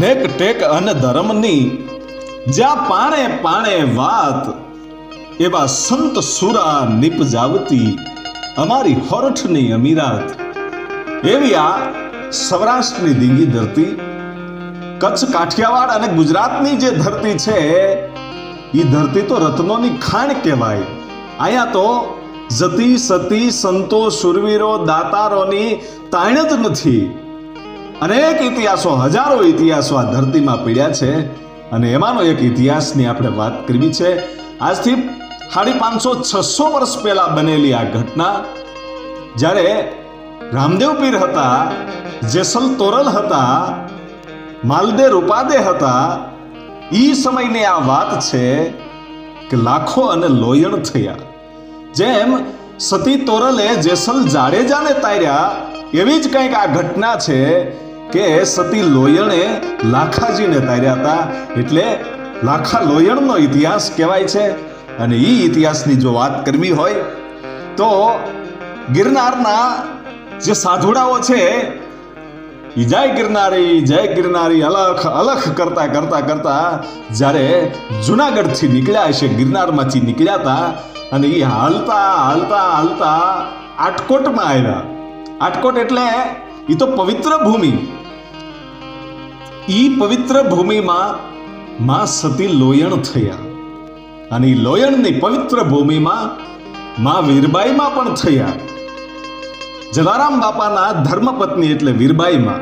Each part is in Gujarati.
નેક ટેક અને ધર્મની જ્યાં પાણે પાણે વાત, એવા સંત સુરા નિપજાવતી અમારી હોરઠની અમીરાત. એવી આ સૌરાષ્ટ્રની દીંગી ધરતી, કચ્છ, કાઠિયાવાડ અને ગુજરાતની જે ધરતી છે એ ધરતી તો રત્નોની ખાણ કહેવાય. અહીંયા તો જતી સતી સંતો શુરવીરો દાતારોની તાણ જ નથી. અનેક ઇતિહાસો, હજારો ઇતિહાસો આ ધરતીમાં પડ્યા છે અને એમાંનો એક ઇતિહાસની આપણે વાત કરવી છે. આજથી 550-600 વર્ષ પહેલા બનેલી આ ઘટના, જ્યારે રામદેવ પીર હતા, જેસલ તોરલ હતા, માલદે રૂપાદે હતા, એ સમયની આ વાત છે કે લાખો અને લોયણ થયા. જેમ સતી તોરલે જેસલ જાડેજાને તાર્યા, એવી જ કંઈક આ ઘટના છે કે સતી લોયણે લાખાજીને તાર્યા હતા. એટલે લાખા લોયણનો ઇતિહાસ કહેવાય છે. અને એ ઇતિહાસની જો વાત કરવી હોય તો ગિરનારના જે સાધુડાઓ છે એ જય ગિરનારી અલખ અલખ કરતા કરતા કરતા જ્યારે જુનાગઢથી નીકળ્યા હશે, ગિરનારમાંથી નીકળ્યા હતા અને એ હાલતા હાલતા હાલતા આટકોટમાં આવ્યા. આટકોટ એટલે એ તો પવિત્ર ભૂમિ. એ પવિત્ર ભૂમિમાં માં સતી લોયણ થયા અને એ લોયણની પવિત્ર ભૂમિમાં માં વીરબાઈમાં પણ થયા. જલારામ બાપાના ધર્મપત્ની એટલે વીરબાઈમાં,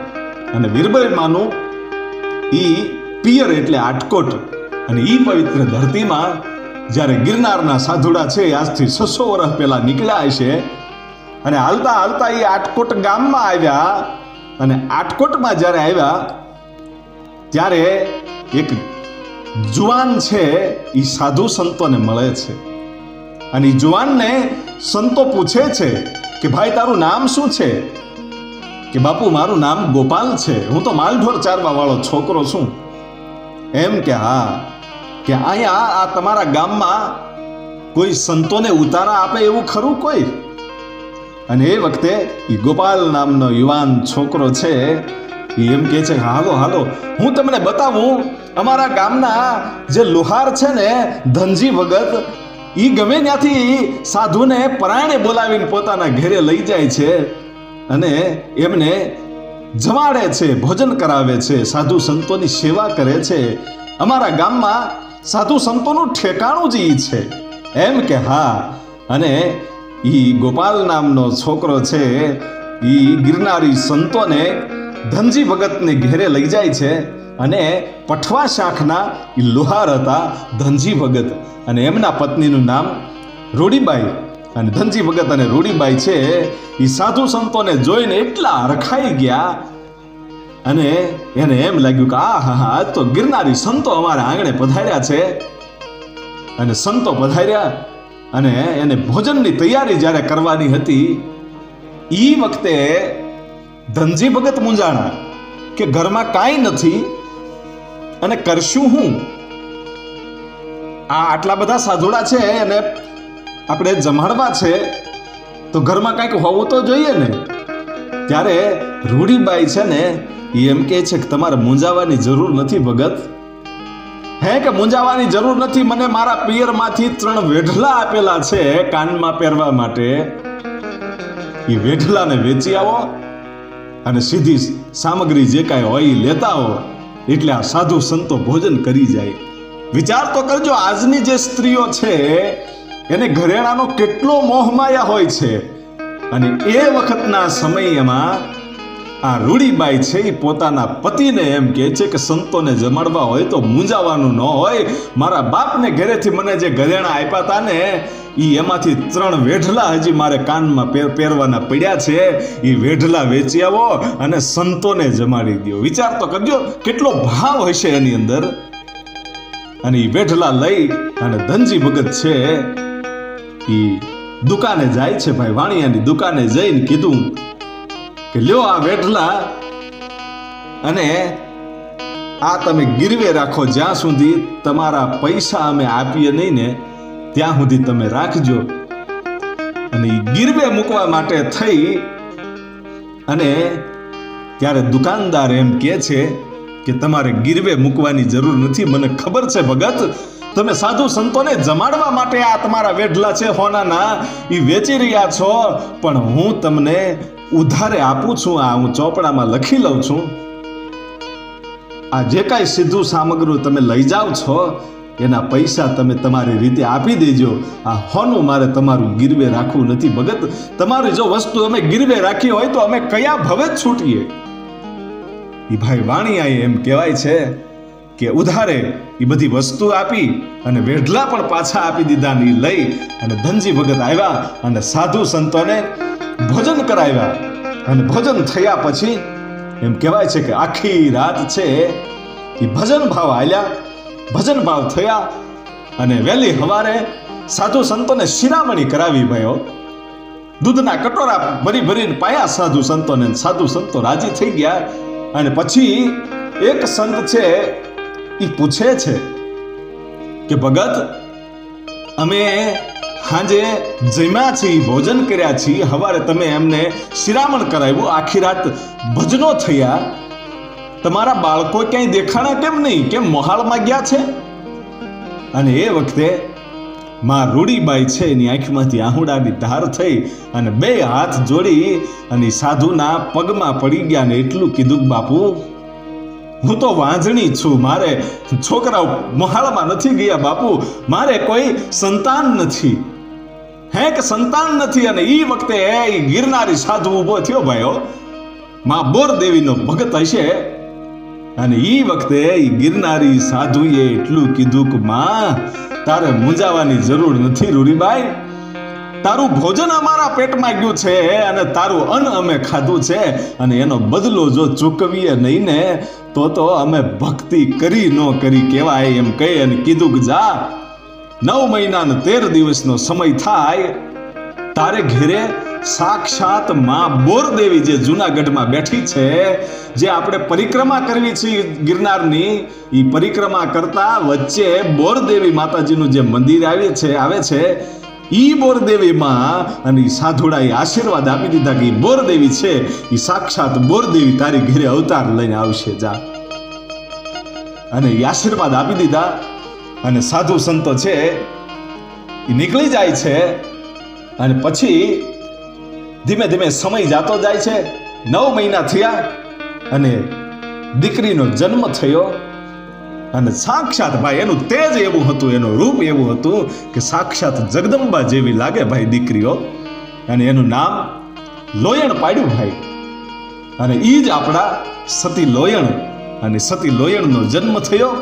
અને વીરબાઈમાંનું ઈ પિયર એટલે આટકોટ. અને ઈ પવિત્ર ધરતીમાં જ્યારે ગિરનારના સાધુડા છે આજથી 600 વર્ષ પહેલા નીકળ્યા હશે અને હાલતા હાલતા એ આટકોટ ગામમાં આવ્યા. અને આટકોટમાં જ્યારે આવ્યા ત્યારે એક જુવાન છે એ સાધુ સંતોને મળે છે. અને એ જુવાનને સંતો પૂછે છે કે ભાઈ તારું નામ શું છે? કે બાપુ મારું નામ ગોપાલ છે, હું તો માલઢોર ચારવા વાળો છોકરો છું. એમ કે હા, કે અહીંયા આ તમારા ગામમાં કોઈ સંતોને ઉતારા આપે એવું ખરું કોઈ? અને એ વખતે એ ગોપાલ નામનો યુવાન છોકરો છે એ એમ કહે છે, હાલો હાલો હું તમને બતાવું. અમારા ગામના જે લુહાર છે ને ધનજી ભગત, એ ગમે ત્યાંથી સાધુને પરાયણે બોલાવીને પોતાના ઘરે લઈ જાય છે અને એમને જમાડે છે, ભોજન કરાવે છે, સાધુ સંતોની સેવા કરે છે. અમારા ગામમાં સાધુ સંતોનું ઠેકાણું જ ઈ છે. એમ કે હા. અને ઈ ગોપાલ નામનો છોકરો છે ઈ ગિરનારી સંતોને ધનજી ભગતને ઘેરે લઈ જાય છે. અને પઠવા શાખના ઈ લુહાર હતા ધનજી ભગત, અને એમના પત્નીનું નામ રૂડીબાઈ. અને ધનજી ભગત અને રૂડીબાઈ છે એ સાધુ સંતોને જોઈને એટલા હરખાઈ ગયા અને એને એમ લાગ્યું કે હા આજ તો ગિરનારી સંતો અમારા આંગણે પધાર્યા છે. અને સંતો પધાર્યા અને એને ભોજનની તૈયારી જ્યારે કરવાની હતી એ વખતે ધનજી ભગત મૂંઝાણા કે ઘરમાં કાંઈ નથી અને કરશું હું? આટલા બધા સાધુડા છે અને આપણે જમાડવા છે તો ઘરમાં કંઈક હોવું તો જોઈએ ને. ત્યારે રૂડીબાઈ છે ને એ એમ કહે છે કે તમારે મૂંઝાવાની જરૂર નથી ભગત. હે કે મૂંઝાવાની જરૂર નથી, મને મારા પિયરમાંથી 3 વેઢલા આપેલા છે કાનમાં પહેરવા માટે. એ વેઢલાને વેચી આવો અને સીધી સામગ્રી જે કાંઈ હોય એ લેતા આવો, એટલે આ સાધુ સંતો ભોજન કરી જાય. વિચાર તો કરજો, આજની જે સ્ત્રીઓ છે એને ઘરેણાનો કેટલો મોહમાયા હોય છે. અને એ વખતના સમયમાં આ રૂડીબાઈ છે એ પોતાના પતિને એમ કહે છે કે સંતોને જમાડવા હોય તો મૂંઝાવાનું ન હોય. મારા બાપને ઘરેથી મને જે ઘરેણા આપ્યા હતા ને એમાંથી 3 વેઢલા હજી મારે કાનમાં પહેરવાના પડ્યા છે, એ વેઢલા વેચી આવો અને સંતોને જમાડી દો. વિચાર તો કરજો કેટલો ભાવ હશે એની અંદર. અને એ વેઢલા લઈ અને ધનજી ભગત છે એ દુકાને જાય છે, ભાઈ વાણિયાની દુકાને જઈને કીધું કે લ્યો આ વેઢલા અને આ તમે ગીરવે રાખો, જ્યાં સુધી તમારા પૈસા અમે આપીએ નહીં ને ત્યાં સુધી તમે રાખજો. અને એ ગીરવે મૂકવા માટે થઈ અને ત્યારે દુકાનદાર એમ કહે છે કે તમારે ગીરવે મૂકવાની જરૂર નથી. મને ખબર છે ભગત, તમે સાધુ સંતોને જમાડવા માટે આ તમારા વેઢલા છે હોનાના એ વેચી રહ્યા છો, પણ હું તમને ઉધારે આપું છું. આ હું ચોપડામાં લખી લઉં છું. આ જે કાંઈ સીધું સામગ્રી તમે લઈ જાઓ છો એના પૈસા તમે તમારી રીતે આપી દેજો. આ હોનું મારે તમારું ગીરવે રાખવું નથી ભગત. તમારી જો વસ્તુ અમે ગીરવે રાખી હોય તો અમે કયા ભવે જ છૂટીએ. એ ભાઈ વાણિયાએ એમ કહેવાય છે કે ઉધારે એ બધી વસ્તુ આપી અને વેઢલા પણ પાછા આપી દીધા. ને લઈ અને ધનજી ભગત આવ્યા અને સાધુ સંતોને ભોજન કરાવ્યા. અને ભોજન થયા પછી એમ કહેવાય છે કે આખી રાત છે એ ભજન ભાવ હાલ્યા, ભજન ભાવ થયા. અને વહેલી સવારે સાધુ સંતોને શિરામણી કરાવી ભાઈઓ. દૂધના કટોરા ભરી ભરીને પાયા સાધુ સંતોને. સાધુ સંતો રાજી થઈ ગયા. અને પછી એક સંત છે એ પૂછે છે કે ભગત, અમે સાંજે જમ્યા છીએ, ભોજન કર્યા છીએ, સવારે તમે એમને શિરામણ કરાવ્યું, આખી રાત ભજનો થયા, તમારા બાળકો ક્યાંય દેખાણા કેમ નહીં? કેમ મોહાળમાં ગયા છે? અને એ વખતે માં રૂડીબાઈ છે એની આંખમાંથી આહુડાની ધાર થઈ અને બે હાથ જોડી અને સાધુના પગમાં પડી ગયા ને એટલું કીધું, બાપુ હું તો વાંજણી છું, મારે છોકરાઓ મોહાળમાં નથી ગયા બાપુ, મારે કોઈ સંતાન નથી. હે કે સંતાન નથી? અને એ વખતે એ ગિરનારી સાધુ ઊભો થયો ભાઈઓ. માં બોરદેવીનો ભગત હશે. અને એ વખતે એ ગિરનારી સાધુએ એટલું કીધું કે માં તારે મૂંઝાવાની જરૂર નથી રૂડીબાઈ. તારું ભોજન અમારા પેટમાં ગયું છે અને તારું અન્ન અમે ખાધું છે, અને એનો બદલો જો ચૂકવીએ નહીં ને તો અમે ભક્તિ કરી ન કરી કહેવાય. એમ કહી અને કીધું કે જા 9 મહિના ને 13 દિવસનો સમય થાય તારે ઘેરે સાક્ષાત માં બોરદેવી જે જૂનાગઢમાં બેઠી છે, જે આપણે પરિક્રમા કરવી છે ગિરનારની, એ પરિક્રમા કરતા વચ્ચે બોરદેવી માતાજીનું જે મંદિર આવે છે ઈ બોરદેવી માં. અને સાધુડાએ આશીર્વાદ આપી દીધા કે બોરદેવી છે એ સાક્ષાત બોરદેવી તારી ઘરે અવતાર લઈને આવશે, જા. અને એ આશીર્વાદ આપી દીધા. અને સાધુ સંતો છે એ નીકળી જાય છે. અને પછી ધીમે ધીમે સમય જાતો જાય છે. 9 મહિના થયા અને દીકરીનો જન્મ થયો. અને સાક્ષાત ભાઈ એનું તેજ એવું હતું, એનું રૂપ એવું હતું કે સાક્ષાત જગદંબા જેવી લાગે ભાઈ દીકરીઓ. અને એનું નામ લોયણ પાડ્યું ભાઈ. અને એ જ આપણા સતી લોયણ. અને સતી લોયણનો જન્મ થયો.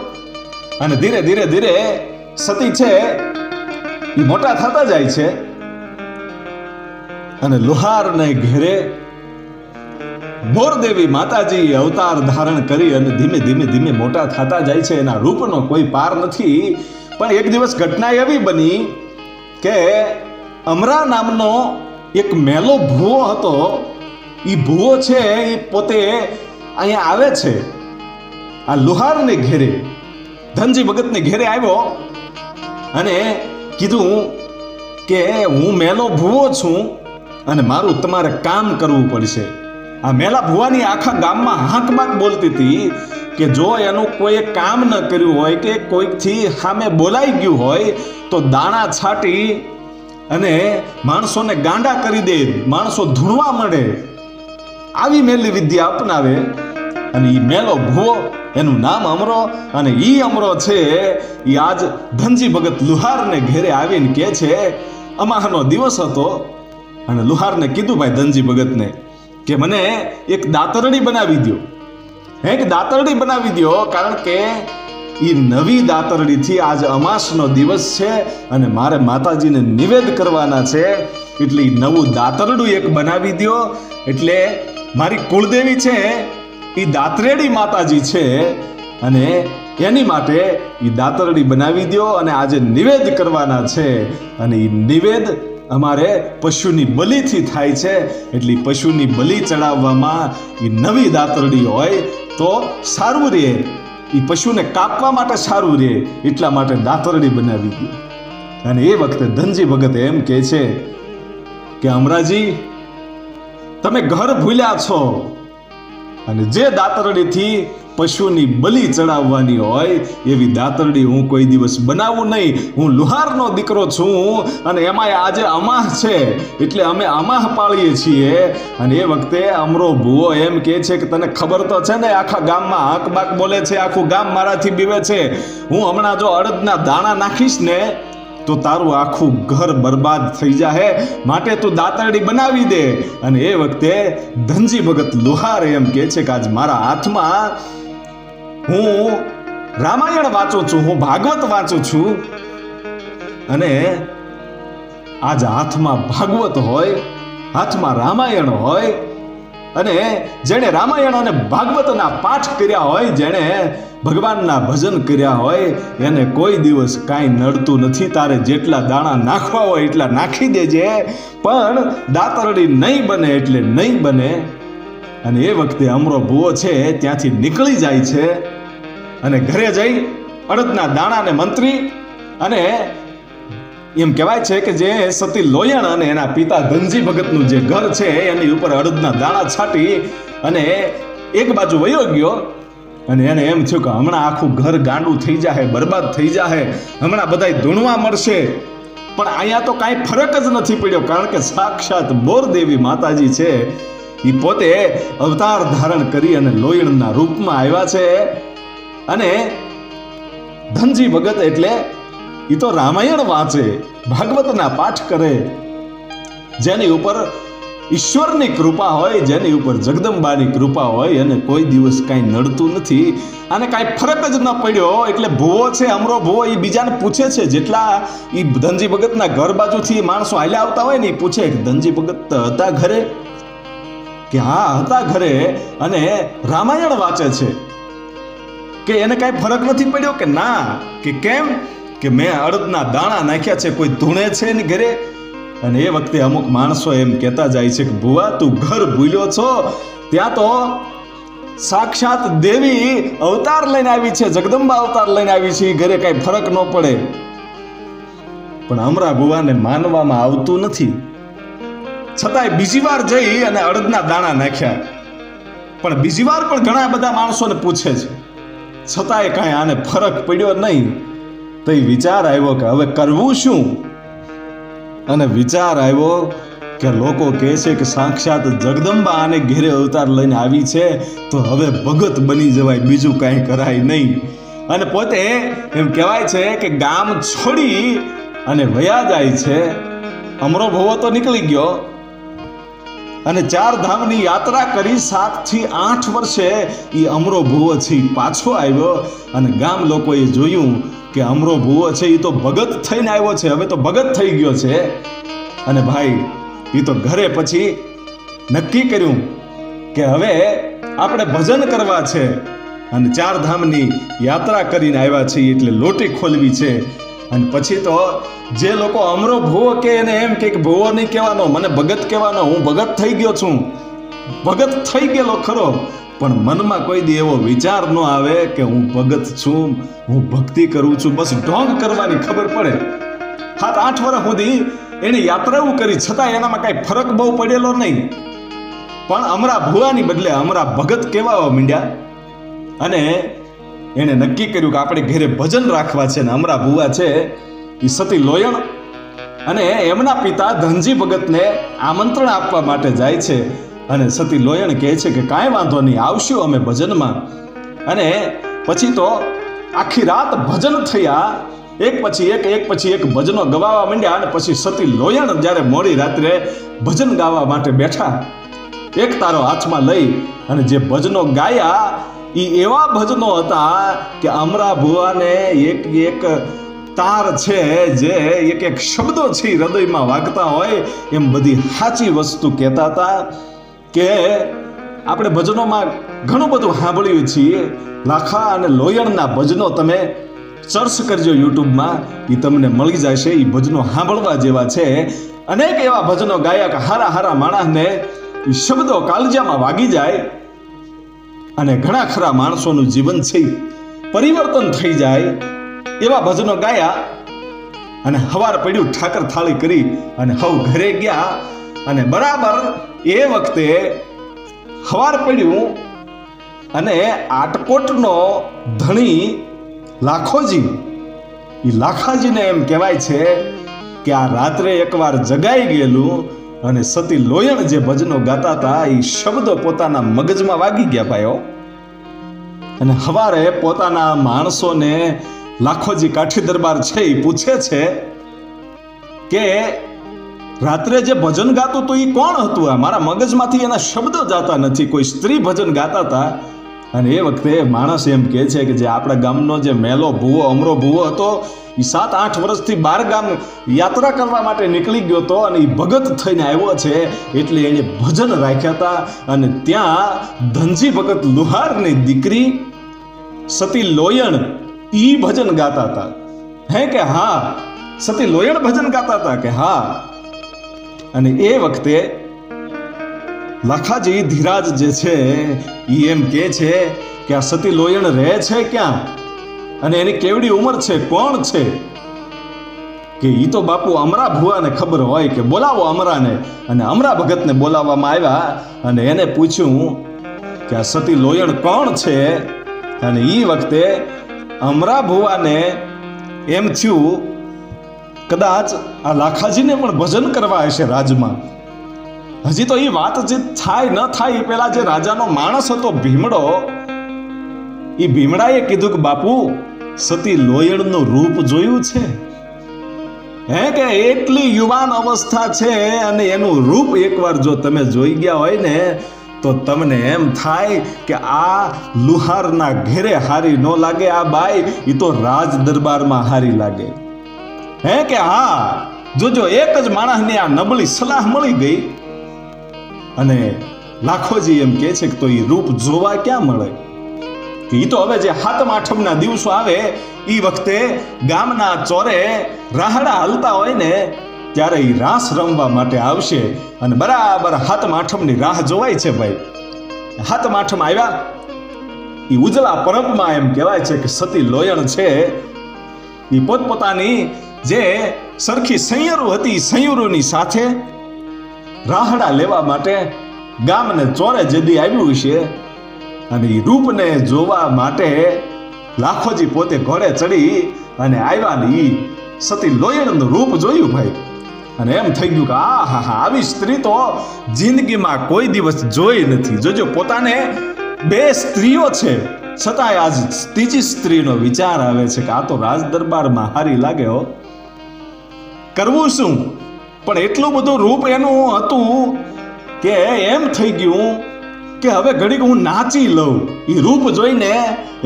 અને ધીરે ધીરે ધીરે સતી છે એ મોટા થતા જાય છે. અને લુહારને ઘેરે બોરદેવી માતાજી અવતાર ધારણ કરી અને ધીમે ધીમે ધીમે મોટા થતા જાય છે. એના રૂપનો કોઈ પાર નથી. પણ એક દિવસ ઘટના એવી બની કે અમરા નામનો એક મેલો ભૂવો હતો. એ ભૂવો છે એ પોતે અહીંયા આવે છે આ લુહારને ઘેરે, ધનજી ભગતને ઘેરે આવ્યો અને કીધું કે હું મેલો ભૂવો છું અને મારું તમારે કામ કરવું પડશે. આ મેલા ભુવાની આખા ગામમાં હાંકબાક બોલતી હતી કે જો એનું કોઈ કામ ન કર્યું હોય કે કોઈકથી સામે બોલાઈ ગયું હોય તો દાણા છાટી અને માણસોને ગાંડા કરી દે, માણસો ધૂણવા મળે, આવી મેલી વિદ્યા અપનાવે. અને એ મેલો ભુવો એનું નામ અમરો. અને એ અમરો છે એ આજ ધનજી ભગત લુહારને ઘેરે આવીને કહે છે અમાહનો દિવસ હતો. અને લુહારને કીધું ભાઈ ધનજી ભગતને કે મને એક દાતરડી બનાવી દો, એક દાતરડી બનાવી દો, કારણ કે એ નવી દાતરડીથી આજ અમાસનો દિવસ છે અને મારે માતાજીને નિવેદ કરવાના છે, એટલે નવું દાતરડું એક બનાવી દો. એટલે મારી કુળદેવી છે એ દાતરેડી માતાજી છે અને એની માટે એ દાતરડી બનાવી દો અને આજે નિવેદ કરવાના છે. અને એ નિવેદ અમારે પશુની બલિથી થાય છે, એટલે પશુની બલિ ચડાવવામાં એ નવી દાતરડી હોય તો સારું રહે, એ પશુને કાપવા માટે સારું રહે, એટલા માટે દાતરડી બનાવી દો. અને એ વખતે ધનજી ભગત એમ કહે છે કે અમરાજી તમે ઘર ભૂલ્યા છો અને જે દાતરડીથી પશુની બલિ ચડાવવાની હોય એવી દાતરડી હું કોઈ દિવસ બનાવું નહીં. હું લુહારનો દીકરો છું અને એમાંય આજે અમાહ છે એટલે અમે અમાહ પાળીએ છીએ. અને એ વખતે અમરો ભૂવો એમ કહે છે કે તને ખબર તો છે ને આખા ગામમાં હાક બાક બોલે છે, આખું ગામ મારાથી બીવે છે. હું હમણાં જો અડદના દાણા નાખીશ ને તો તારું આખું ઘર બરબાદ થઈ જાય, માટે તું દાતરડી બનાવી દે. અને એ વખતે ધનજી ભગત લુહાર એમ કહે છે કે આજ મારા હાથમાં હું રામાયણ વાંચું છું, હું ભાગવત વાંચું છું, અને આજ હાથમાં ભાગવત હોય, હાથમાં રામાયણ હોય, અને જેણે રામાયણ અને ભાગવતના પાઠ કર્યા હોય, જેણે ભગવાનના ભજન કર્યા હોય, એને કોઈ દિવસ કાંઈ નડતું નથી. તારે જેટલા દાણા નાખવા હોય એટલા નાખી દેજે, પણ દાતરડી નહીં બને એટલે નહીં બને. અને એ વખતે અમરો ભૂવો છે ત્યાંથી નીકળી જાય છે અને ઘરે જઈ અડદના દાણાને મંત્રી, અને એમ કહેવાય છે કે જે સતી લોયણ અને એના પિતા ધનજી ભગતનું જે ઘર છે એની ઉપર અડદના દાણા છાંટી અને એક બાજુ વયો ગયો. અને એને એમ થયું કે હમણાં આખું ઘર ગાંડું થઈ જાય, બરબાદ થઈ જાય, હમણાં બધાય ધૂણવા મળશે. પણ અહીંયા તો કાંઈ ફરક જ નથી પડ્યો, કારણ કે સાક્ષાત બોરદેવી માતાજી છે એ પોતે અવતાર ધારણ કરી અને લોયણના રૂપમાં આવ્યા છે. અને ધનજી ભગત એટલે એ તો રામાયણ વાંચે, ભાગવતના પાઠ કરે, જેની ઉપર ઈશ્વરની કૃપા હોય, જેની ઉપર જગદંબાની કૃપા હોય, અને કોઈ દિવસ કાંઈ નડતું નથી. અને કાંઈ ફરક જ ન પડ્યો. એટલે ભૂવો છે, અમરો ભૂવો, એ બીજાને પૂછે છે, જેટલા એ ધનજી ભગતના ઘર બાજુથી માણસો હાલ્યા આવતા હોય ને એ પૂછે કે ધનજી ભગત હતા ઘરે? કે હા હતા ઘરે, અને રામાયણ વાંચે છે. કે એને કાંઈ ફરક નથી પડ્યો? કે ના. કે કેમ? કે મેં અડદના દાણા નાખ્યા છે, કોઈ ધૂણે છે ને ઘરે? અને એ વખતે અમુક માણસો એમ કહેતા જાય છે કે ભુવા તું ઘર ભૂલ્યો છો, ત્યાં તો સાક્ષાત દેવી અવતાર લઈને આવી છે, જગદંબા અવતાર લઈને આવી છે, ઘરે કાંઈ ફરક ન પડે. પણ અમરા ભુવાને માનવામાં આવતું નથી, છતાંય બીજી વાર જઈ અને અડદના દાણા નાખ્યા. પણ બીજી વાર પણ ઘણા બધા માણસોને પૂછે છે, છતાંય કાંઈ આને ફરક પડ્યો નહીં. તો એ વિચાર આવ્યો કે હવે કરવું શું? અને વિચાર આવ્યો કે લોકો કહે છે કે સાક્ષાત જગદંબા આને ઘેરે અવતાર લઈને આવી છે, તો હવે ભગત બની જવાય, બીજું કાંઈ કરાય નહીં. અને પોતે એમ કહેવાય છે કે ગામ છોડી અને વયા જાય છે. અમરો ભૂવો તો નીકળી ગયો અને 4 ધામની યાત્રા કરી. 7 થી 8 વર્ષે એ અમરો ભૂવો છે પાછો આવ્યો, અને ગામ લોકોએ જોયું કે અમરો ભૂવો છે એ તો ભગત થઈને આવ્યો છે, હવે તો ભગત થઈ ગયો છે. અને ભાઈ એ તો ઘરે પછી નક્કી કર્યું કે હવે આપણે ભજન કરવા છે, અને 4 ધામની યાત્રા કરીને આવ્યા છે એટલે લોટી ખોલવી છે. અને પછી તો જે લોકો અમરો ભૂવો કે એને એમ કે ભૂવો નહીં કહેવાનો, મને ભગત કહેવાનો, હું ભગત થઈ ગયો છું. ભગત થઈ ગયેલો ખરો, પણ મનમાં કોઈ દી એવો વિચાર ન આવે કે હું ભગત છું, હું ભક્તિ કરું છું. બસ ઢોંગ કરવાની ખબર પડે. 7-8 વર્ષ સુધી એને યાત્રાઓ કરી, છતાં એનામાં કાંઈ ફરક બહુ પડેલો નહીં. પણ અમરા ભુવાની બદલે અમરા ભગત કહેવાવા માંડ્યા, અને એને નક્કી કર્યું કે આપણે ઘરે ભજન રાખવા છે. ને અમરા ભુવા છે એ સતી લોયણ અને એમના પિતા ધનજી ભગતને આમંત્રણ આપવા માટે જાય છે. અને સતી લોયણ કહે છે કે કાંઈ વાંધો નહીં, આવશું અમે ભજનમાં. અને પછી તો આખી રાત ભજન થયા, એક પછી એક ભજનો ગવાવા માંડ્યા. અને પછી સતી લોયણ જ્યારે મોડી રાત્રે ભજન ગાવા માટે બેઠા, એક તારો હાથમાં લઈ અને જે ભજનો ગાયા એ એવા ભજનો હતા કે અમરા ભુવાને એક તાર છે, જે એક શબ્દો છે હૃદયમાં વાગતા હોય એમ બધી સાચી વસ્તુ કહેતા હતા. કે આપણે ભજનોમાં ઘણું બધું સાંભળ્યું છીએ. લાખા અને લોયણના ભજનો તમે સર્ચ કરજો યુટ્યુબમાં, એ તમને મળી જશે. એ ભજનો સાંભળવા જેવા છે. અનેક એવા ભજનો ગાયા કે હારા માણસને શબ્દો કાળજામાં વાગી જાય, અને ઘણા ખરા માણસોનું જીવન છે પરિવર્તન થઈ જાય. એવા ભજનો ગાયા. અને હવાર પડ્યું, ઠાકર થાળી કરી અને હવ ઘરે ગયા. અને બરાબર એ વખતે હવાર પડ્યું અને આટકોટનો ધણી લાખોજી, એ લાખાજીને એમ કહેવાય છે કે આ રાત્રે એકવાર જગાઈ ગયેલું અને સતી લોયણ જે ભજનો ગાતા હતા એ શબ્દો પોતાના મગજમાં વાગી ગયા ભાઈઓ. અને હવારે પોતાના માણસોને લાખોજી કાઠી દરબાર છે એ પૂછે છે કે રાત્રે જે ભજન ગાતું હતું એ કોણ હતું? આ મારા મગજમાંથી એના શબ્દો જાતા નથી. કોઈ સ્ત્રી ભજન ગાતા હતા. અને એ વખતે માણસ એમ કહે છે કે જે આપણા ગામનો જે મેલો ભૂવો, અમરો ભૂવો હતો, એ 7-8 વર્ષથી 12 ગામ યાત્રા કરવા માટે નીકળી ગયો હતો અને એ ભગત થઈને આવ્યો છે. એટલે એને ભજન રાખ્યા હતા. અને ત્યાં ધનજી ભગત લુહારની દીકરી સતી લોયણ ઈ ભજન ગાતા હતા. હે કે હા, સતી લોયણ ભજન ગાતા હતા કે હા. અને એ વખતે લાખાજી ધીરાજ જે છે એ એમ કહે છે કે આ સતી લોયણ રહે છે ક્યાં અને એની કેવડી ઉંમર છે, કોણ છે? કે ઈ તો બાપુ અમરા ભુવાને ખબર હોય કે બોલાવો અમરાને. અને અમરા ભગતને બોલાવવામાં આવ્યા અને એને પૂછ્યું કે આ સતી લોયણ કોણ છે? અને ઈ વખતે અમરા ભુવાને એમ થયું કદાચ આ લાખાજીને પણ ભજન કરવા હશે રાજમાં. હજી તો એ વાતચીત થાય ન થાય એ પેલા જે રાજાનો માણસ હતો ભીમડો, એ ભીમડાએ કીધું કે બાપુ સતી લોયણનું રૂપ જોયું છે? હે કે એટલી યુવાન અવસ્થા છે અને એનું રૂપ એકવાર જો તમે જોઈ ગયા હોય ને તો તમને એમ થાય કે આ લુહારના ઘેરે હારી ન લાગે આ બાઈ, એ તો રાજ દરબારમાં હારી લાગે. હે કે હા, જોજો એક જ માણસની આ નબળી સલાહ મળી ગઈ. અને લાખોજી એમ કહે છે કે તો એ રૂપ જોવા ક્યાં મળે? કે એ તો હવે જે 7મ 8મના દિવસો આવે એ વખતે ગામના ચોરે રાહડા હલતા હોય ને ત્યારે એ રાસ રમવા માટે આવશે. અને બરાબર 7મ 8મની રાહ જોવાય છે ભાઈ. 7મ 8મ આવ્યા, એ ઉજળા પરબમાં એમ કહેવાય છે કે સતી લોયણ છે એ પોતપોતાની જે સરખી સૈયરો હતી સૈયરોની સાથે રાહડા લેવા માટે ગામને ચોરે જદી આવ્યું છે. અને એ રૂપને જોવા માટે લાખોજી પોતે ઘોડે ચડી અને આવ્યા ને ઈ સતી લોયણનું રૂપ જોયું ભાઈ. અને એમ થઈ ગયું કે આ હા હા, આવી સ્ત્રી તો જિંદગીમાં કોઈ દિવસ જોઈ નથી. જોજો પોતાને 2 સ્ત્રીઓ છે છતાંય આજ ત્રીજી સ્ત્રીનો વિચાર આવે છે કે આ તો રાજ દરબારમાં હારી લાગે હો. કરવું શું? પણ એટલું બધું રૂપ એનું હતું કે એમ થઈ ગયું કે હવે ઘડીક હું નાચી લઉં. એ રૂપ જોઈને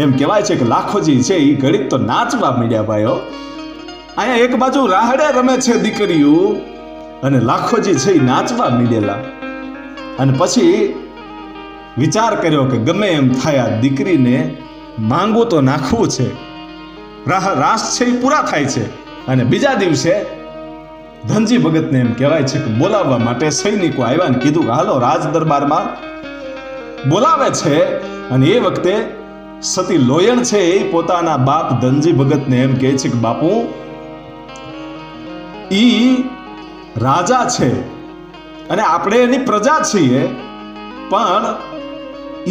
એમ કહેવાય છે કે લાખોજી છે એ ઘડીક તો નાચવા માંડ્યા ભાઈઓ. અહીંયા એક બાજુ રાહડે રમે છે દીકરીઓ અને લાખોજી છે એ નાચવા માંડેલા. અને પછી વિચાર કર્યો કે ગમે એમ થાય આ દીકરીને માંગવું તો નાખવું છે. રાસ છે એ પૂરા થાય છે. અને બીજા દિવસે ધનજી ભગતને એમ કહેવાય છે કે બોલાવવા માટે સૈનિકો આવ્યા ને કીધું હાલો રાજ દરબારમાં બોલાવે છે. અને એ વખતે સતી લોયણ છે એ પોતાના બાપ ધનજી ભગતને એમ કહે છે કે બાપુ ઈ રાજા છે અને આપણે એની પ્રજા છીએ, પણ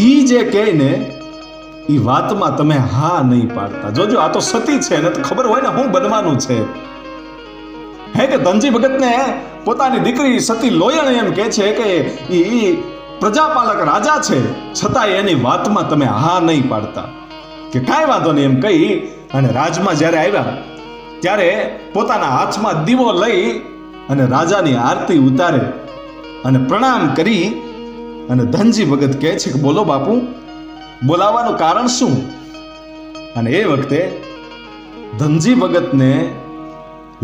ઈ જે કહે ને ઈ વાતમાં તમે હા નહીં પાડતા. જોજો આ તો સતી છે ને તો ખબર હોય ને શું બનવાનું છે. હે કે ધનજી ભગતને પોતાની દીકરી સતી લોયણ એમ કહે છે કે ઈ પ્રજાપાલક રાજા છે છતાંય એની વાતમાં તમે હા નહીં પાડતા. કે કાંઈ વાંધો નહીં એમ કહી અને રાજમાં જ્યારે આવ્યા ત્યારે પોતાના હાથમાં દીવો લઈ અને રાજાની આરતી ઉતારે અને પ્રણામ કરી અને ધનજી ભગત કહે છે કે બોલો બાપુ, બોલાવાનું કારણ શું? અને એ વખતે ધનજી ભગતને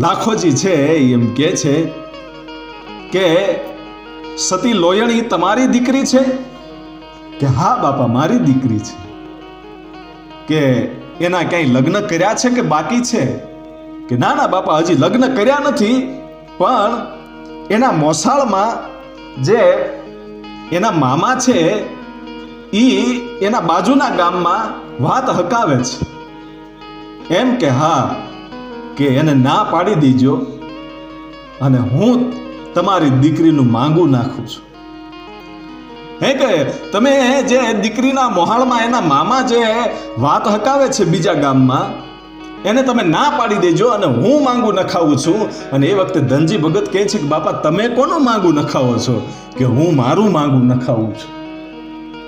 લાખોજી છે એમ કહે છે કે સતી લોયણ ઈ તમારી દીકરી છે? કે હા બાપા મારી દીકરી છે. કે એના ક્યાંય લગ્ન કર્યા છે કે બાકી છે? કે ના ના બાપા હજી લગ્ન કર્યા નથી, પણ એના મોસાળમાં જે એના મામા છે ઈ એના બાજુના ગામમાં વાત હકાવે છે. એમ કે હા, કે એને ના પાડી દીજો અને હું તમારી દીકરીનું માંગુ નાખું છું. હે કે તમે જે દીકરીના મોહાળમાં એના મામા જે વાત હકાવે છે બીજા ગામમાં, એને તમે ના પાડી દેજો અને હું માંગુ નખાવું છું. અને એ વખતે ધનજી ભગત કહે છે કે બાપા તમે કોનું માંગુ નખાવો છો? કે હું મારું માંગુ નખાવું છું.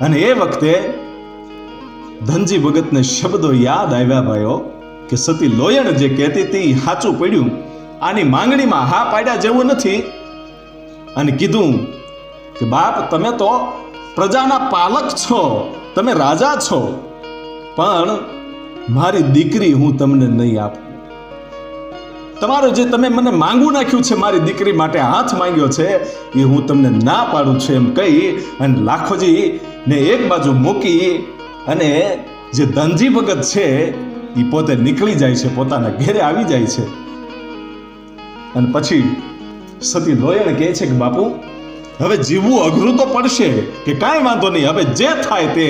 અને એ વખતે ધનજી ભગતને શબ્દો યાદ આવ્યા ભાઈઓ કે સતી લોયણ જે કહેતી હતી સાચું પડ્યું, આની માંગણીમાં હા પાડ્યા જેવું નથી. અને કીધું કે બાપ તમે તો પ્રજાના પાલક છો, તમે રાજા છો, પણ મારી દીકરી હું તમને નહીં આપું. તમારું જે તમે મને માંગુ નાખ્યું છે, મારી દીકરી માટે હાથ માંગ્યો છે, એ હું તમને ના પાડું છું એમ કહી અને લાખોજી ને એક બાજુ મૂકી અને જે ધનજી ભગત છે એ પોતે નીકળી જાય છે, પોતાના ઘેરે આવી જાય છે. અને પછી સતી લોયણ કહે છે કે બાપુ હવે જીવવું અઘરું તો પડશે, કે કાંઈ વાંધો નહીં, હવે જે થાય તે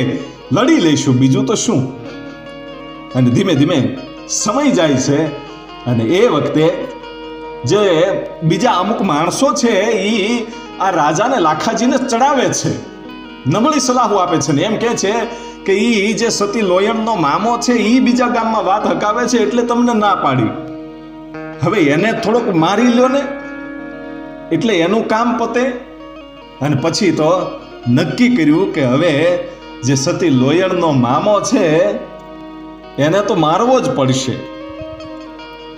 લડી લઈશું, બીજું તો શું. અને ધીમે ધીમે સમય જાય છે. અને એ વખતે જે બીજા અમુક માણસો છે એ આ રાજાને લાખાજીને ચડાવે છે, નબળી સલાહો આપે છે ને એમ કહે છે કે એ જે સતી લોયણનો મામો છે એ બીજા ગામમાં વાત હકાવે છે એટલે તમને ના પાડી, હવે એને થોડોક મારી લ્યો ને એટલે એનું કામ પતે. અને પછી તો નક્કી કર્યું કે હવે જે સતી લોયણનો મામો છે એને તો મારવો જ પડશે.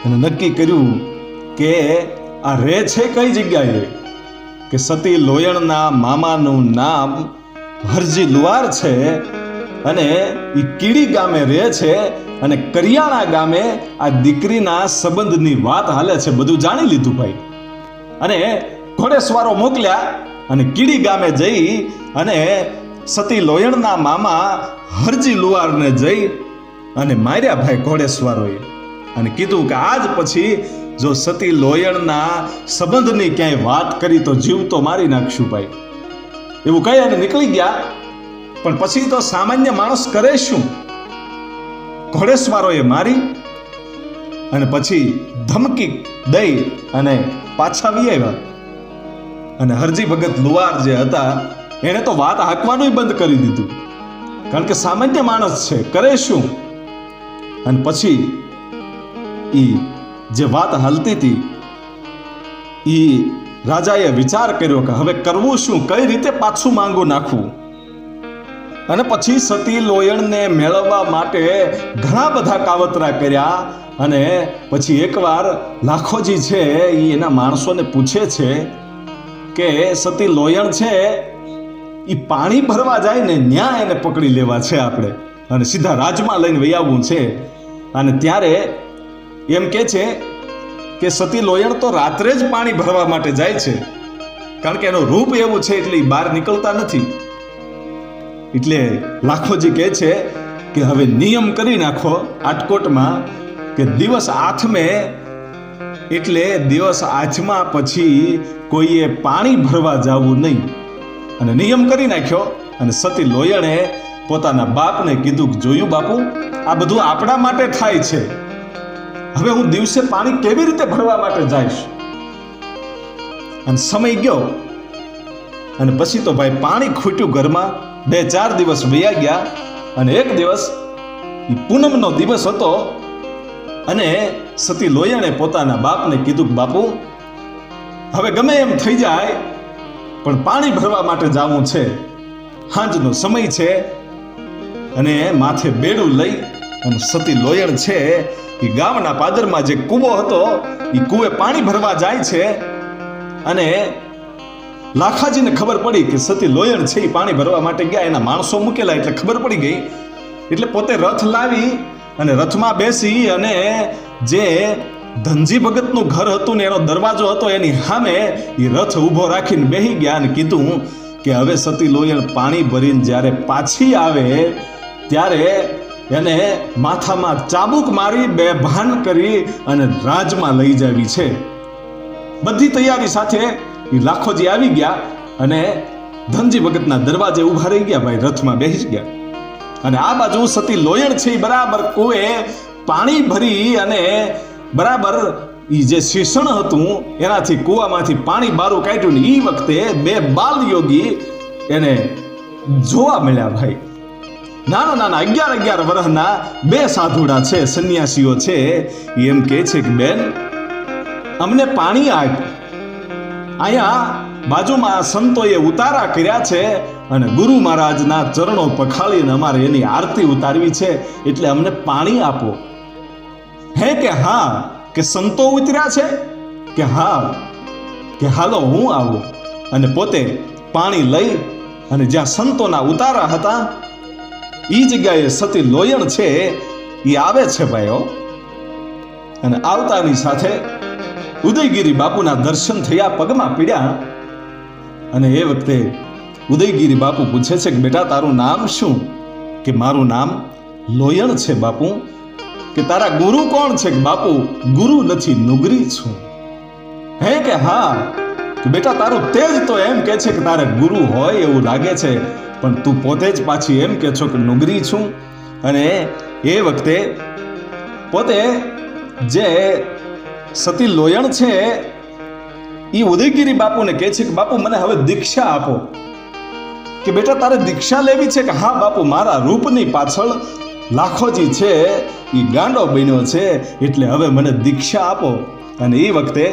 અને નક્કી કર્યું કે આ રે છે કઈ જગ્યાએ? કે સતી લોયણના મામાનું નામ હરજી લુવાર છે અને એ કીડી ગામે રહે છે. અને કરિયાણા ગામે આ દીકરીના સંબંધની વાત હાલે છે, બધું જાણી લીધું ભાઈ. અને ઘોડેસવારો મોકલ્યા અને કીડી ગામે જઈ અને સતી લોયણના મામા હરજી લુવારને જઈ અને માર્યા ભાઈ ઘોડેસવારોએ. અને કીધું કે આજ પછી જો સતી લોયણના સંબંધની ક્યાંય વાત કરી તો જીવ તો મારી નાખશું ભાઈ. એવું કહી અને નીકળી ગયા. પણ પછી તો સામાન્ય માણસ કરે શું? ઘોડેસવારોએ મારી અને પછી ધમકી દઈ અને પાછા વી આવ્યા. અને હરજી ભગત લુવાર જે હતા એને તો વાત હાંકવાનું બંધ કરી દીધું, કારણ કે સામાન્ય માણસ છે, કરે શું. અને પછી જે વાત હાલતી હતી એ રાજાએ વિચાર કર્યો કે હવે કરવું શું, કઈ રીતે પાછું માંગુ નાખવું. અને પછી સતી લોયણને મેળવવા માટે ઘણા બધા કાવતરા કર્યા. અને પછી એકવાર લાખોજી છે એ એના માણસોને પૂછે છે કે સતી લોયણ છે એ પાણી ભરવા જાય ને ન્યા એને પકડી લેવા છે આપણે, અને સીધા રાજમાં લઈને વહી આવવું છે. અને ત્યારે એમ કે છે કે સતી લોયણ તો રાત્રે જ પાણી ભરવા માટે જાય છે, કારણ કે એનું રૂપ એવું છે એટલે બહાર નીકળતા નથી. એટલે લાખોજી કહે છે કે હવે નિયમ કરી નાખો આટકોટમાં કે દિવસ આથમે એટલે દિવસ આથમા પછી કોઈએ પાણી ભરવા જવું નહીં. અને નિયમ કરી નાખ્યો. અને સતી લોયણે પોતાના બાપને કીધું કે જોયું બાપુ, આ બધું આપણા માટે થાય છે, હવે હું દિવસે પાણી કેવી રીતે ભરવા માટે જઈશ. અને સમય ગયો અને પછી તો ભાઈ પાણી ખૂટ્યું ઘરમાં. 2-4 દિવસ વયા ગયા. અને એક દિવસ પૂનમનો દિવસ હતો અને સતી લોયણે પોતાના બાપને કીધું કે બાપુ હવે ગમે એમ થઈ જાય પણ પાણી ભરવા માટે જવું છે, સાંજનો સમય છે. અને માથે બેડું લઈ અને સતી લોયણ છે એ ગામના પાદરમાં જે કૂવો હતો એ કૂવે પાણી ભરવા જાય છે. અને લાખાજીને ખબર પડી કે સતી લોયણ છે એ પાણી ભરવા માટે ગયા, એના માણસો મૂકેલા એટલે ખબર પડી ગઈ. એટલે પોતે રથ લાવી અને રથમાં બેસી અને જે ધનજી ભગતનું ઘર હતું ને એનો દરવાજો હતો એની સામે એ રથ ઊભો રાખીને બેસી ગયા. અને કીધું કે હવે સતી લોયણ પાણી ભરીને જ્યારે પાછી આવે ત્યારે એને માથામાં ચાબુક મારી બેભાન કરી અને રાજમાં લઈ જાવી છે. બધી તૈયારી સાથે એ લાખોજી આવી ગયા અને ધનજી ભગતના દરવાજે ઊભા રહી ગયા ભાઈ, રથમાં બેસી ગયા. અને આ બાજુ સતી લોયણ છે બરાબર કુએ પાણી ભરી અને બરાબર એ જે શીશણ હતું એનાથી કુવામાંથી પાણી બારું કાઢ્યું ને એ વખતે 2 બાલ યોગી એને જોવા મળ્યા ભાઈ. નાના નાના 11 વર્ષના બે સાધુડા છે, સંન્યાસીઓ છે, એમ કહે છે કે બેન અમને પાણી આપ. અહીંયા બાજુમાં સંતોએ ઉતારા કર્યા છે અને ગુરુ મહારાજના ચરણો પખાળીને અમારે એની આરતી ઉતારવી છે, એટલે અમને પાણી આપો. હે કે હા, કે સંતો ઉતર્યા છે, કે હા, કે હાલો હું આવું. અને પોતે પાણી લઈ અને જ્યાં સંતોના ઉતારા હતા એ જગ્યાએ સતી લોયણ છે એ આવે છે ભાઈઓ. અને આવતાની સાથે ઉદયગીરી બાપુના દર્શન થયા, પગમાં પીડ્યા. અને એ વખતે ઉદયગીરી બાપુ પૂછે છે કે બેટા તારું નામ શું? કે મારું નામ લોયણ છે બાપુ. કે તારા ગુરુ કોણ છે? કે બાપુ ગુરુ નથી, નુગરી છું. હે કે હા, કે બેટા તારું તેજ તો એમ કે છે કે તારે ગુરુ હોય એવું લાગે છે, પણ તું પોતે જ પાછી એમ કે છો કે નુગરી છું. અને એ વખતે પોતે જે સતી લોયણ છે એ ઉદયગીરી બાપુને કહે છે કે બાપુ મને હવે દીક્ષા આપો. કે બેટા તારે દીક્ષા લેવી છે? કે હા બાપુ, મારા રૂપની પાછળ લાખોજી છે એ ગાંડો બન્યો છે, એટલે હવે મને દીક્ષા આપો. અને એ વખતે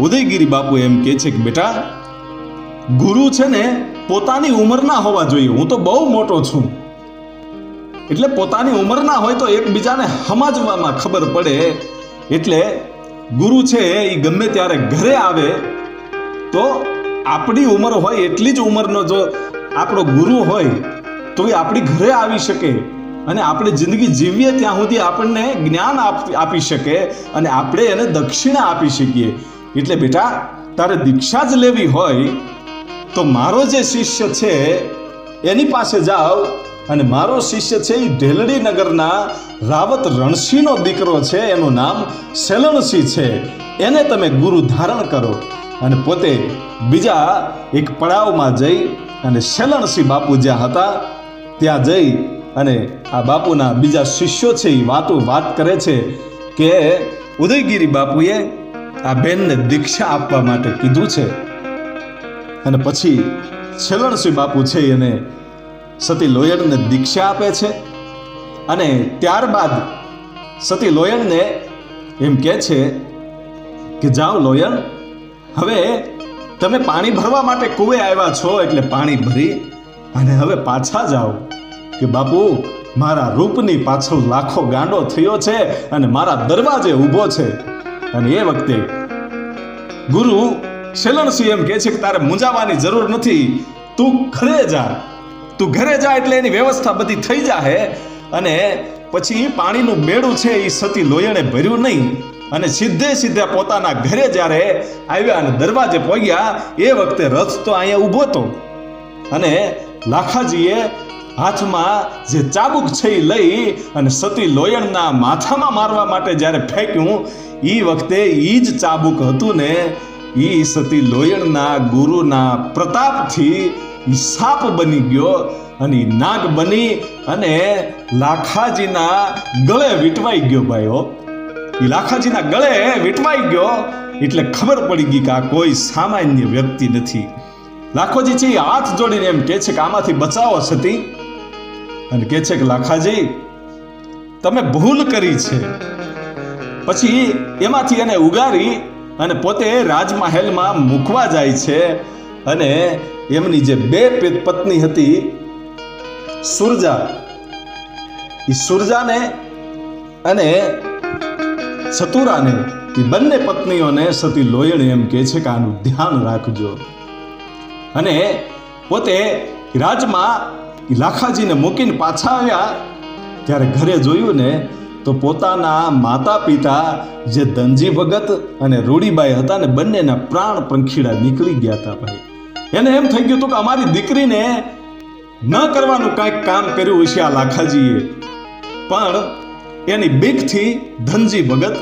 ઉદયગીરી બાપુ એમ કહે છે કે બેટા ગુરુ છે ને પોતાની ઉંમરના હોવા જોઈએ. હું તો બહુ મોટો છું, એટલે પોતાની ઉંમરના હોય તો એકબીજાને સમજવામાં ખબર પડે. એટલે ગુરુ છે એ ગમે ત્યારે ઘરે આવે તો આપણી ઉંમર હોય એટલી જ ઉંમરનો જો આપણો ગુરુ હોય તો એ આપણી ઘરે આવી શકે અને આપણે જિંદગી જીવીએ ત્યાં સુધી આપણને જ્ઞાન આપી શકે અને આપણે એને દક્ષિણા આપી શકીએ. એટલે બેટા તારે દીક્ષા જ લેવી હોય તો મારો જે શિષ્ય છે એની પાસે જાઓ. અને મારો શિષ્ય છે એ ઢેલડી નગરના રાવત રણસિંહનો દીકરો છે, એનું નામ સેલણસિંહ છે, એને તમે ગુરુ ધારણ કરો. અને પોતે બીજા એક પડાવમાં જઈ અને સેલણસિંહ બાપુ જ્યાં હતા ત્યાં જઈ અને આ બાપુના બીજા શિષ્યો છે એ વાત કરે છે કે ઉદયગીરી બાપુએ આ બેનને દીક્ષા આપવા માટે કીધું છે. અને પછી સેલણસિંહ બાપુ છે એને સતી લોયણને દીક્ષા આપે છે. અને ત્યારબાદ સતી લોયણને એમ કહે છે કે જાઓ લોયણ, હવે તમે પાણી ભરવા માટે કૂવે આવ્યા છો એટલે પાણી ભરી અને હવે પાછા જાઓ. કે બાપુ મારા રૂપની પાછળ લાખો ગાંડો થયો છે અને મારા દરવાજે ઊભો છે. અને એ વખતે ગુરુ સેલણસિંહ એમ કહે છે કે તારે મૂંઝાવાની જરૂર નથી, તું ઘરે જા. તું ઘરે જા એટલે એની વ્યવસ્થા બધી થઈ જાય. અને પછી પાણીનું બેડું છે એ સતી લોયણે ભર્યું નહીં અને સીધે પોતાના ઘરે જ્યારે આવ્યા અને દરવાજે પહોંચ્યા એ વખતે રથ તો અહીંયા ઊભો હતો અને લાખાજીએ હાથમાં જે ચાબુક છે એ લઈ અને સતી લોયણના માથામાં મારવા માટે જ્યારે ફેંક્યું એ વખતે એ જ ચાબુક હતું ને એ સતી લોયણના ગુરુના પ્રતાપથી એ સાપ બની ગયો અને નાગ બની અને લાખાજીના ગળે વીંટવાઈ ગયો. ભાઈઓ એ લાખાજીના ગળે વીંટવાઈ ગયો એટલે ખબર પડી ગઈ કે આ કોઈ સામાન્ય વ્યક્તિ નથી. લાખોજી છે એ હાથ જોડીને એમ કહે છે કે આમાંથી બચાવો સતી. અને કહે છે કે લાખાજી તમે ભૂલ કરી છે. પછી એમાંથી એને ઉગારી અને પોતે રાજમહેલમાં મૂકવા જાય છે. અને એમની જે બે પત્ની હતી સુરજા, એ સુરજાને અને ચતુરાને એ બંને પત્નીઓને સતી લોયણ એમ કહે છે કે આનું ધ્યાન રાખજો. અને પોતે રાજમાં લાખાજીને મૂકીને પાછા આવ્યા ત્યારે ઘરે જોયું ને તો પોતાના માતા પિતા જે ધનજી ભગત અને રૂડીબાઈ હતા ને બંનેના પ્રાણ પંખીડા નીકળી ગયા હતા. ભાઈ એને એમ થઈ ગયું હતું કે અમારી દીકરીને ન કરવાનું કાંઈક કામ કર્યું હશે આ લાખાજીએ, પણ એની બીકથી ધનજી ભગત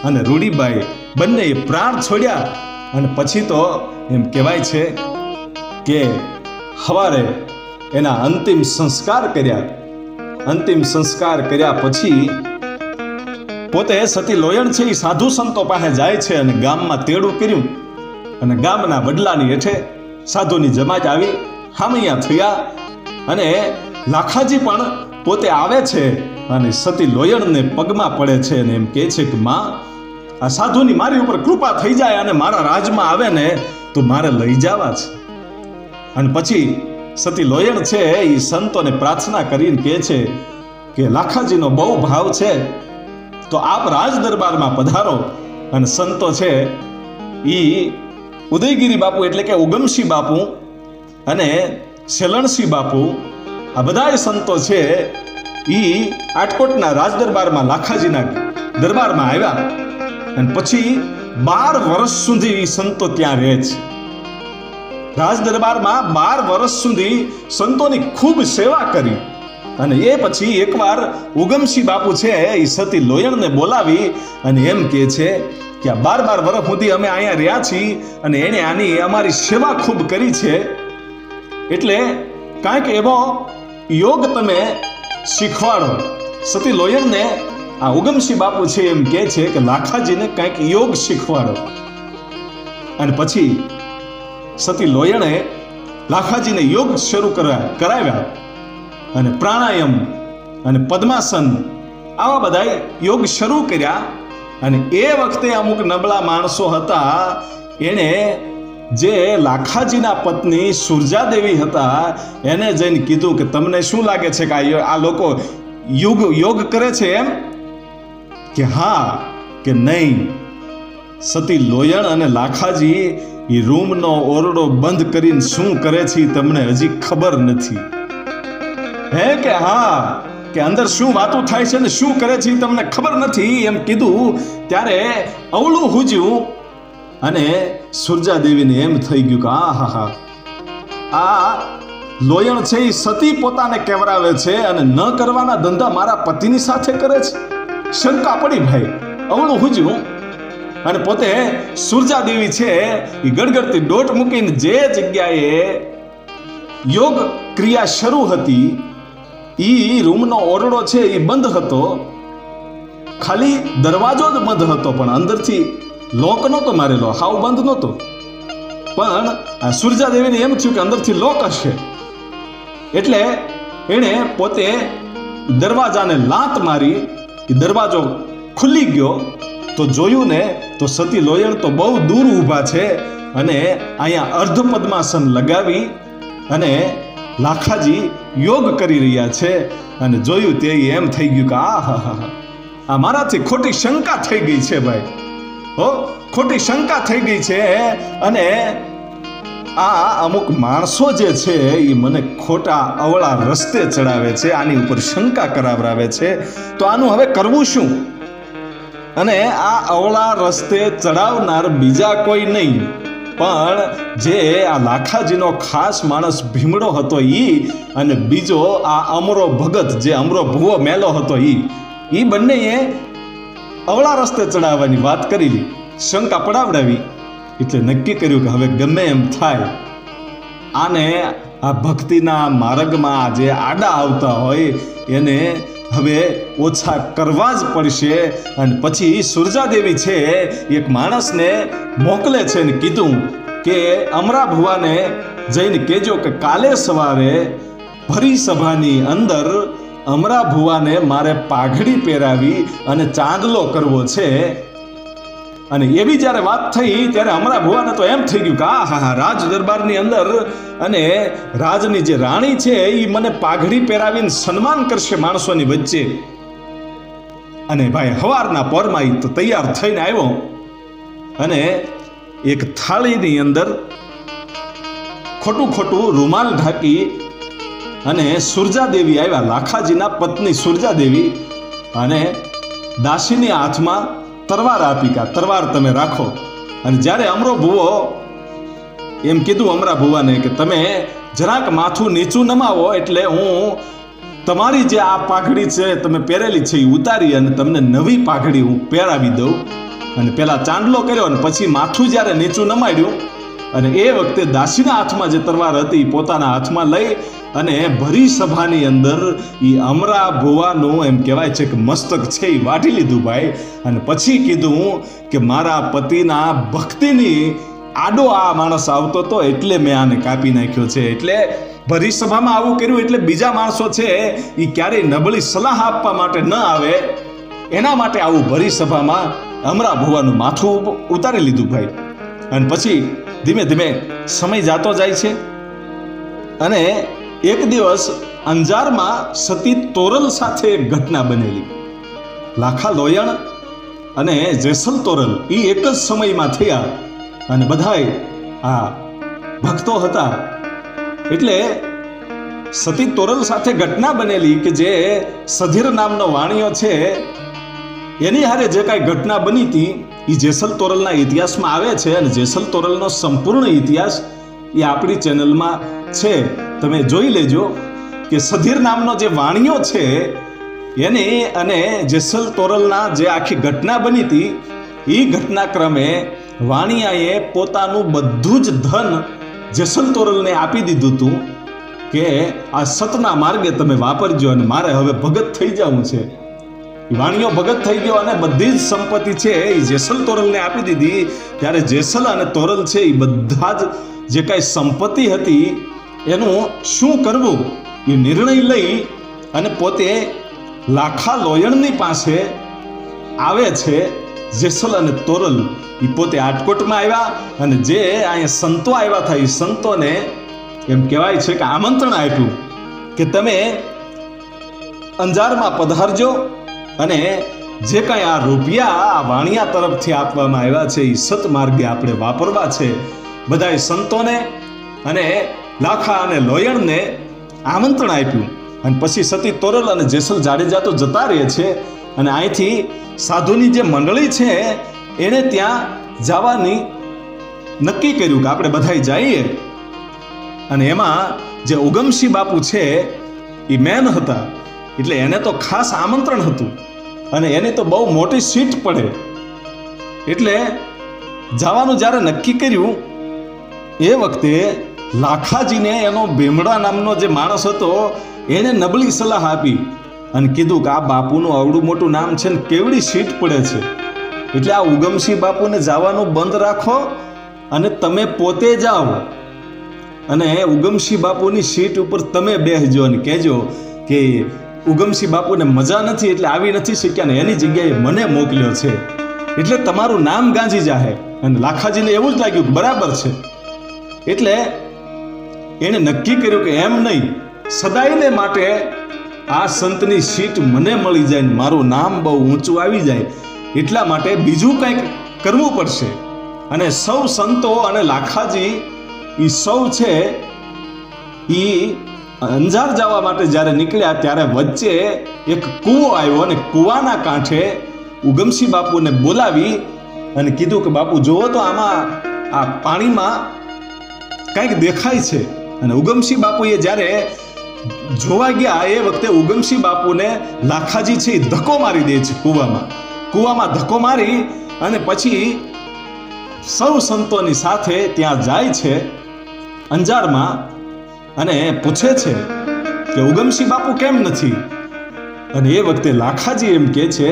અને રૂડીબાઈ બંનેએ પ્રાણ છોડ્યા. અને પછી તો એમ કહેવાય છે કે સવારે એના અંતિમ સંસ્કાર કર્યા. અંતિમ સંસ્કાર કર્યા પછી પોતે સતી લોયણ છે એ સાધુ સંતો પાસે જાય છે અને ગામમાં તેડું કર્યું અને ગામના વડલાની હેઠે સાધુની જમાત આવી હામૈયા થયા અને લાખાજી પણ પોતે આવે છે અને સતી લોયણને પગમાં પડે છે અને એમ કહે છે કે માં, આ સાધુની મારી ઉપર કૃપા થઈ જાય અને મારા રાજમાં આવે ને તો મારે લઈ જવા છે. અને પછી સતી લોયણ છે એ સંતોને પ્રાર્થના કરીને કહે છે કે લાખાજીનો બહુ ભાવ છે તો આપ રાજ દરબારમાં પધારો. અને સંતો છે એ ઉદયગીરી બાપુ એટલે કે ઉગમસિંહ બાપુ અને શેલણસિંહ બાપુ આ બધા સંતો છે એ આટકોટના રાજ દરબારમાં લાખાજીના દરબારમાં આવ્યા. અને પછી 12 વર્ષ સુધી સંતો ત્યાં રહે છે. રાજ દરબારમાં 12 વર્ષ સુધી સંતોની ખૂબ સેવા કરી. અને એ પછી એકવાર ઉગમસિંહ બાપુ છે એ સતી લોયણને બોલાવી અને એમ કહે છે કે આ 12 વર્ષ સુધી અમે અહીંયા રહ્યા છીએ અને એણે આની અમારી સેવા ખૂબ કરી છે, એટલે કાંઈક એવો યોગ તમે શીખવાડો. સતી લોયણને આ ઉગમસિંહ બાપુ છે એમ કહે છે કે લાખાજીને કંઈક યોગ શીખવાડો. અને પછી સતી લોયણે લાખાજીને યોગ શરૂ કરાવ્યા અને પ્રાણાયામ અને પદ્માસન આવા બધા યોગ શરૂ કર્યા. અને એ વખતે અમુક નબળા માણસો હતા, એણે જે લાખાજીના પત્ની સુરજાદેવી હતા એને જઈને કીધું કે તમને શું લાગે છે કે આ લોકો યોગ કરે છે એમ? કે હા કે નહીં. સતી લોયણ અને લાખાજી એ રૂમનો ઓરડો બંધ કરીને શું કરે છે તમને હજી ખબર નથી. હે કે હા કે અંદર શું વાતો થાય છે ને શું કરે છે તમને ખબર નથી એમ કીધું. ત્યારે અવળું હુજ્યું અને સુરજાદેવીને એમ થઈ ગયું કે આ લોયણ છે એ સતી પોતાને કેવરાવે છે અને ન કરવાના ધંધા મારા પતિની સાથે કરે છે. શંકા પડી ભાઈ, અવળું હુજ્યું. અને પોતે સુરજાદેવી છે એ ગડગડતી દોટ મૂકીને જે જગ્યાએ યોગ ક્રિયા શરૂ હતી એ રૂમનો ઓરડો છે એ બંધ હતો, ખાલી દરવાજો જ બંધ હતો પણ અંદરથી લોક નહોતો મારેલો, હાવ બંધ નહોતો. પણ આ સુરજાદેવીને એમ થયું કે અંદરથી લોક હશે, એટલે એણે પોતે દરવાજાને લાત મારી. એ દરવાજો ખુલી ગયો તો જોયું ને તો સતી લોયણ તો બહુ દૂર ઊભા છે અને અહીંયા અર્ધ પદ્માસન લગાવી અને લાખાજી યોગ કરી રહ્યા છે. અને જોયું તે એમ થઈ ગયું કે આ મારાથી ખોટી શંકા થઈ ગઈ છે ભાઈ, હો ખોટી શંકા થઈ ગઈ છે. અને આ અમુક માણસો જે છે એ મને ખોટા અવળા રસ્તે ચડાવે છે, આની ઉપર શંકા કરાવરાવે છે, તો આનું હવે કરવું શું? અને આ અવળા રસ્તે ચડાવનાર બીજા કોઈ નહીં પણ જે આ લાખાજીનો ખાસ માણસ ભીમડો હતો ઈ, અને બીજો આ અમરો ભગત જે અમરો ભૂવો મેલો હતો ઈ બંનેએ અવળા રસ્તે ચડાવવાની વાત કરી, શંકા પડાવડાવી. એટલે નક્કી કર્યું કે હવે ગમે એમ થાય આને આ ભક્તિના માર્ગમાં જે આડા આવતા હોય એને હવે ઓછા કરવા જ પડશે. અને પછી સુરજાદેવી છે એક માણસને મોકલે છે ને કીધું કે અમરા ભુવાને જઈને કહેજો કે કાલે સવારે ભરી સભાની અંદર અમરા ભુવાને મારે પાઘડી પહેરાવી અને ચાંદલો કરવો છે. અને એવી જ્યારે વાત થઈ ત્યારે અમરા ભુવાને તો એમ થઈ ગયું કે હા રાજ દરબારની અંદર અને રાજની જે રાણી છે એ મને પાઘડી પહેરાવીને સન્માન કરશે માણસોની વચ્ચે. અને ભાઈ હવારના પોરમાં તો તૈયાર થઈને આવ્યો અને એક થાળીની અંદર ખોટું રૂમાલ ઢાંકી અને સુરજાદેવી આવ્યા, લાખાજીના પત્ની સુરજાદેવી, અને દાસીની હાથમાં તરવાર આપી કે તરવાર તમે રાખો. અને જ્યારે અમરો ભુવો એમ કીધું અમરા ભુવાને કે તમે જરાક માથું નીચું નમાવો એટલે હું તમારી જે આ પાઘડી છે તમે પહેરેલી છે એ ઉતારી અને તમને નવી પાઘડી હું પહેરાવી દઉં. અને પેલા ચાંદલો કર્યો અને પછી માથું જ્યારે નીચું નમાડ્યું અને એ વખતે દાસીના હાથમાં જે તરવાર હતી પોતાના હાથમાં લઈ અને ભરી સભાની અંદર એ અમરા ભુવાનું એમ કહેવાય છે કે મસ્તક છે એ વાટી લીધું ભાઈ. અને પછી કીધું કે મારા પતિના ભક્તિની આડો આ માણસ આવતો હતો એટલે મેં આને કાપી નાખ્યો છે. એટલે ભરી સભામાં આવું કર્યું એટલે બીજા માણસો છે એ ક્યારેય નબળી સલાહ આપવા માટે ન આવે એના માટે આવું ભરી સભામાં અમરા ભુવાનું માથું ઉતારી લીધું ભાઈ. અને પછી ધીમે ધીમે સમય જાતો જાય છે અને એક દિવસ અંજારમાં સતી તોરલ સાથે એક ઘટના બનેલી. લાખા લોયણ અને જેસલ તોરલ એ એક જ સમયમાં થયા અને બધાય આ ભક્તો હતા. એટલે સતી તોરલ સાથે ઘટના બનેલી કે જે સધીર નામનો વાણિયો છે એની હારે જે કાંઈ ઘટના બની હતી એ જેસલ તોરલના ઇતિહાસમાં આવે છે. અને જેસલ તોરલનો સંપૂર્ણ ઇતિહાસ એ આપણી ચેનલમાં છે, તમે જોઈ લેજો. કે સધીર નામનો જે વાણિયો છે એને અને જેસલ તોરલના જે આખી ઘટના બની હતી એ ઘટનાક્રમે વાણિયાએ પોતાનું બધું જ ધન જેસલ તોરલને આપી દીધું હતું કે આ સતના માર્ગે તમે વાપરજો અને મારે હવે ભગત થઈ જવું છે. વાણિયો ભગત થઈ ગયો અને બધી જ સંપત્તિ છે એ જેસલ તોરલને આપી દીધી. ત્યારે જેસલ અને તોરલ છે એ બધા જ જે કાંઈ સંપત્તિ હતી એનું શું કરવું એ નિર્ણય લઈ અને પોતે લાખા લોયણની પાસે આવે છે. જેસલ અને તોરલ એ પોતે આટકોટમાં આવ્યા અને જે અહીંયા સંતો આવ્યા હતા એ સંતોને એમ કહેવાય છે કે આમંત્રણ આપ્યું કે તમે અંજારમાં પધારજો અને જે કાંઈ આ રૂપિયા આ વાણિયા તરફથી આપવામાં આવ્યા છે એ સતમાર્ગે આપણે વાપરવા છે. બધાએ સંતોને અને લાખા અને લોયણને આમંત્રણ આપ્યું. અને પછી સતી તોરલ અને જેસલ જાડેજા તો જતા રહે છે અને અહીંથી સાધુની જે મંડળી છે એણે ત્યાં જવાની નક્કી કર્યું કે આપણે બધાય જઈએ. અને એમાં જે ઉગમસિંહ બાપુ છે એ મેન હતા એટલે એને તો ખાસ આમંત્રણ હતું અને એની તો બહુ મોટી સીટ પડે. એટલે જવાનું જ્યારે નક્કી કર્યું એ વખતે લાખાજીને એનો ભીમડા નામનો જે માણસ હતો એને નબળી સલાહ આપી અને કીધું કે આ બાપુનું અવડું મોટું નામ છે ને કેવડી સીટ પડે છે એટલે આ ઉગમસિંહ બાપુને જવાનું બંધ રાખો અને તમે પોતે જાઓ અને ઉગમસિંહ બાપુની સીટ ઉપર તમે બેસજો અને કહેજો કે ઉગમસિંહ બાપુને મજા નથી એટલે આવી નથી શક્યા ને એની જગ્યાએ મને મોકલ્યો છે એટલે તમારું નામ ગાંજી જાહે. અને લાખાજીને એવું જ લાગ્યું કે બરાબર છે. એટલે એણે નક્કી કર્યું કે એમ નહીં, સદાયને માટે આ સંતની સીટ મને મળી જાય ને મારું નામ બહુ ઊંચું આવી જાય એટલા માટે બીજું કંઈક કરવું પડશે. અને સૌ સંતો અને લાખાજી એ સૌ છે એ અંજાર જવા માટે જ્યારે નીકળ્યા ત્યારે વચ્ચે એક કૂવો આવ્યો અને કૂવાના કાંઠે ઉગમસિંહ બાપુને બોલાવી અને કીધું કે બાપુ જુઓ તો આમાં આ પાણીમાં કંઈક દેખાય છે. અને ઉગમસિંહ બાપુએ જ્યારે જોવા ગયા એ વખતે ઉગમસિંહ બાપુને લાખાજી છે એ ધક્કો મારી દે છે કૂવામાં ધક્કો મારી અને પછી સૌ સંતોની સાથે ત્યાં જાય છે અંજારમાં અને પૂછે છે કે ઉગમસિંહ બાપુ કેમ નથી. અને એ વખતે લાખાજી એમ કહે છે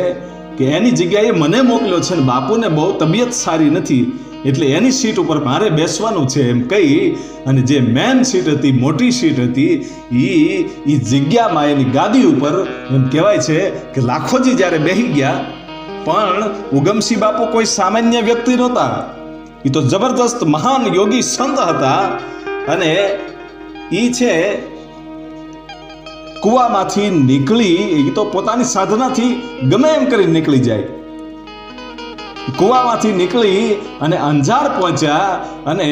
કે એની જગ્યાએ મને મોકલ્યો છે ને બાપુને બહુ તબિયત સારી નથી એટલે એની સીટ ઉપર મારે બેસવાનું છે એમ કહી અને જે મેન સીટ હતી મોટી સીટ હતી એ જગ્યામાં એની ગાદી ઉપર એમ કહેવાય છે કે લાખોજી જ્યારે બેસી ગયા પણ ઉગમસિંહ બાપુ કોઈ સામાન્ય વ્યક્તિ નહોતા, એ તો જબરદસ્ત મહાન યોગી સંત હતા. અને એ છે કૂવામાંથી નીકળી એ તો પોતાની સાધનાથી ગમે એમ કરી નીકળી જાય. કૂવામાંથી નીકળી અને અંજાર પહોંચ્યા અને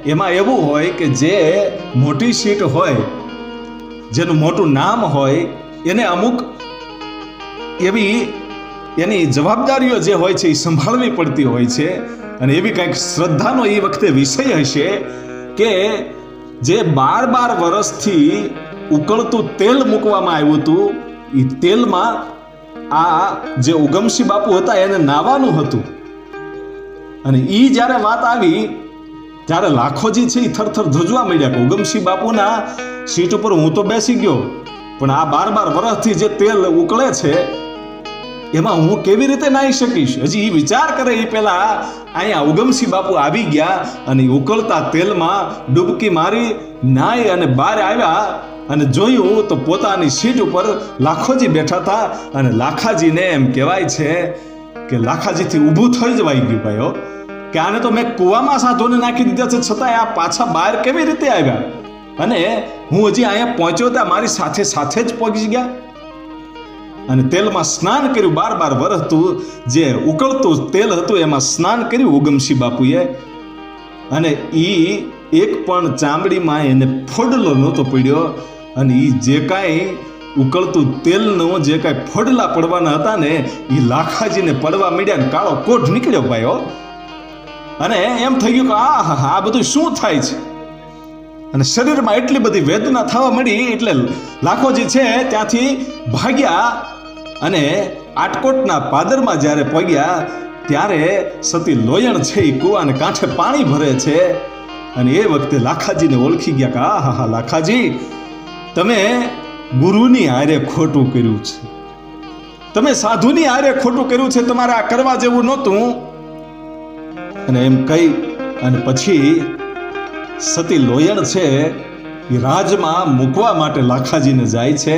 એમાં એવું હોય કે જે મોટી સીટ હોય જેનું મોટું નામ હોય એને અમુક એવી એની જવાબદારીઓ જે હોય છે એ સંભાળવી પડતી હોય છે. અને એવી કંઈક શ્રદ્ધાનો એ વખતે વિષય હશે કે જે 12 વર્ષથી ઉકળતું તેલ મૂકવામાં આવ્યું હતું એ તેલમાં આ જે ઉગમસિંહ બાપુ હતા એને નાવાનું હતું. અને એ જ્યારે વાત આવી ત્યારે લાખોજી છે એ થરથર ધ્રુજવા માંડ્યા કે ઉગમસિંહ બાપુના સીટ ઉપર હું તો બેસી ગયો પણ આ 12 વર્ષથી જે તેલ ઉકળે છે એમાં હું કેવી રીતે નાહી શકીશ? હજી એ વિચાર કરે એ પહેલા અહીંયા ઉગમસિંહ બાપુ આવી ગયા અને ઉકળતા તેલમાં ડૂબકી મારી નાહી અને બહાર આવ્યા અને જોયું તો પોતાની સીટ ઉપર લાખોજી બેઠા હતા. અને લાખાજીને એમ કહેવાય છે કે લાખાજીથી ઊભું થઈ જવાઈ ગયું ભાઈઓ કે આને તો મેં કૂવામાં સાધુને નાખી દીધા છે, છતાં આ પાછા બહાર કેવી રીતે આવ્યા? અને હું હજી અહીંયા પહોંચ્યો ત્યાં મારી સાથે સાથે જ પહોંચી ગયા. અને તેલમાં સ્નાન કર્યું, 12 વર્ષ હતું જે ઉકળતું તેલ હતું એમાં સ્નાન કર્યું ઉગમસિંહ બાપુએ. અને ઈ એક પણ ચામડીમાં એને ફોડલો નહોતો પડ્યો. અને ઈ જે કાંઈ ઉકળતું તેલનો જે કાંઈ ફોડલા પડવાના હતા ને એ લાખાજીને પડવા માંડ્યા ને કાળો કોટ નીકળ્યો ભાઈઓ. અને એમ થઈ ગયું કે આ બધું શું થાય છે? અને શરીરમાં એટલી બધી વેદના થવા મળી એટલે લાખોજી છે ત્યાંથી ભાગ્યા. અને આટકોટના પાદરમાં જ્યારે પગ્યા ત્યારે સતી લોયણ છે એ કૂવાને કાંઠે પાણી ભરે છે. અને એ વખતે લાખાજીને ઓળખી ગયા કે આહા લાખાજી, તમે ગુરુની હારે ખોટું કર્યું છે, તમે સાધુની હારે ખોટું કર્યું છે, તમારે આ કરવા જેવું નહોતું. અને એમ કહી અને પછી સતી લોયણ છે એ રાજમાં મૂકવા માટે લાખાજીને જાય છે.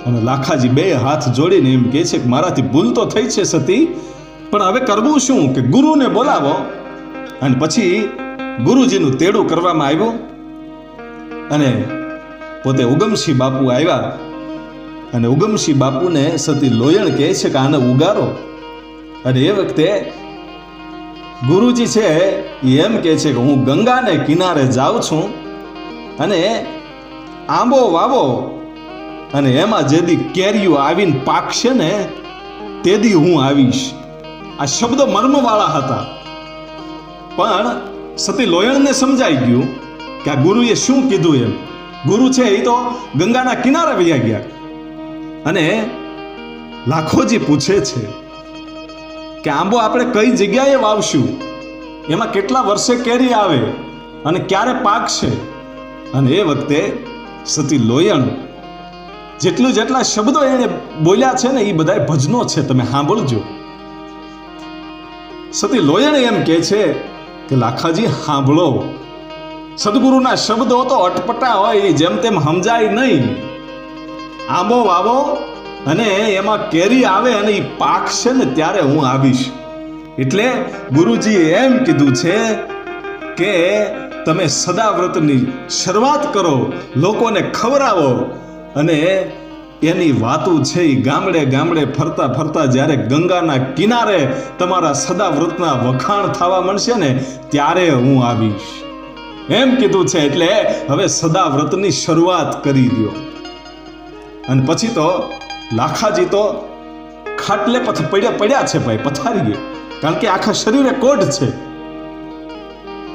અને લાખાજી 2 હાથ જોડીને એમ કહે છે કે મારાથી ભૂલ તો થઈ છે સતી, પણ હવે કરવું શું? કે ગુરુને બોલાવો. અને પછી ગુરુજીનું તેડું કરવામાં આવ્યું. અને પોતે ઉગમસિંહ બાપુ આવ્યા. અને ઉગમસિંહ બાપુને સતી લોયણ કહે છે કે આને ઉગારો. અને એ વખતે ગુરુજી છે એમ કહે છે કે હું ગંગાને કિનારે જાઉં છું અને આંબો વાવો અને એમાં જે દી કેરીઓ આવીને પાકશે ને તે દી હું આવીશ. આ શબ્દો મર્મવાળા હતા. પણ સતી લોયણને સમજાઈ ગયું કે આ ગુરુએ શું કીધું એમ. ગુરુ છે એ તો ગંગાના કિનારે વયા ગયા. અને લાખોજી પૂછે છે કે આંબો આપણે કઈ જગ્યાએ વાવશું, એમાં કેટલા વર્ષે કેરી આવે અને ક્યારે પાકશે? અને એ વખતે સતી લોયણ જેટલા શબ્દો એને બોલ્યા છે ને એ બધા ભજનો છે, તમે સાંભળજો. સતી લોયણ એમ કહે છે કે લાખાજી સાંભળો, સદગુરુના શબ્દો તો અટપટા હોય, જેમ તેમ સમજાય નહીં. આંબો વાવો અને એમાં કેરી આવે અને એ પાકશે ને ત્યારે હું આવીશ. એટલે ગુરુજીએ એમ કીધું છે કે તમે સદાવ્રતની શરૂઆત કરો, લોકોને ખવડાવો. અને એની વાતો છે એ ગામડે ગામડે ફરતા ફરતા જ્યારે ગંગાના કિનારે તમારા સદાવ્રતના વખાણ થવા મળશે ને ત્યારે હું આવીશ એમ કીધું છે. એટલે હવે સદાવ્રતની શરૂઆત કરી દો. અને પછી તો લાખાજી તો ખાટલે પડ્યા છે ભાઈ, પથારીએ, કારણ કે આખા શરીરે કોઢ છે.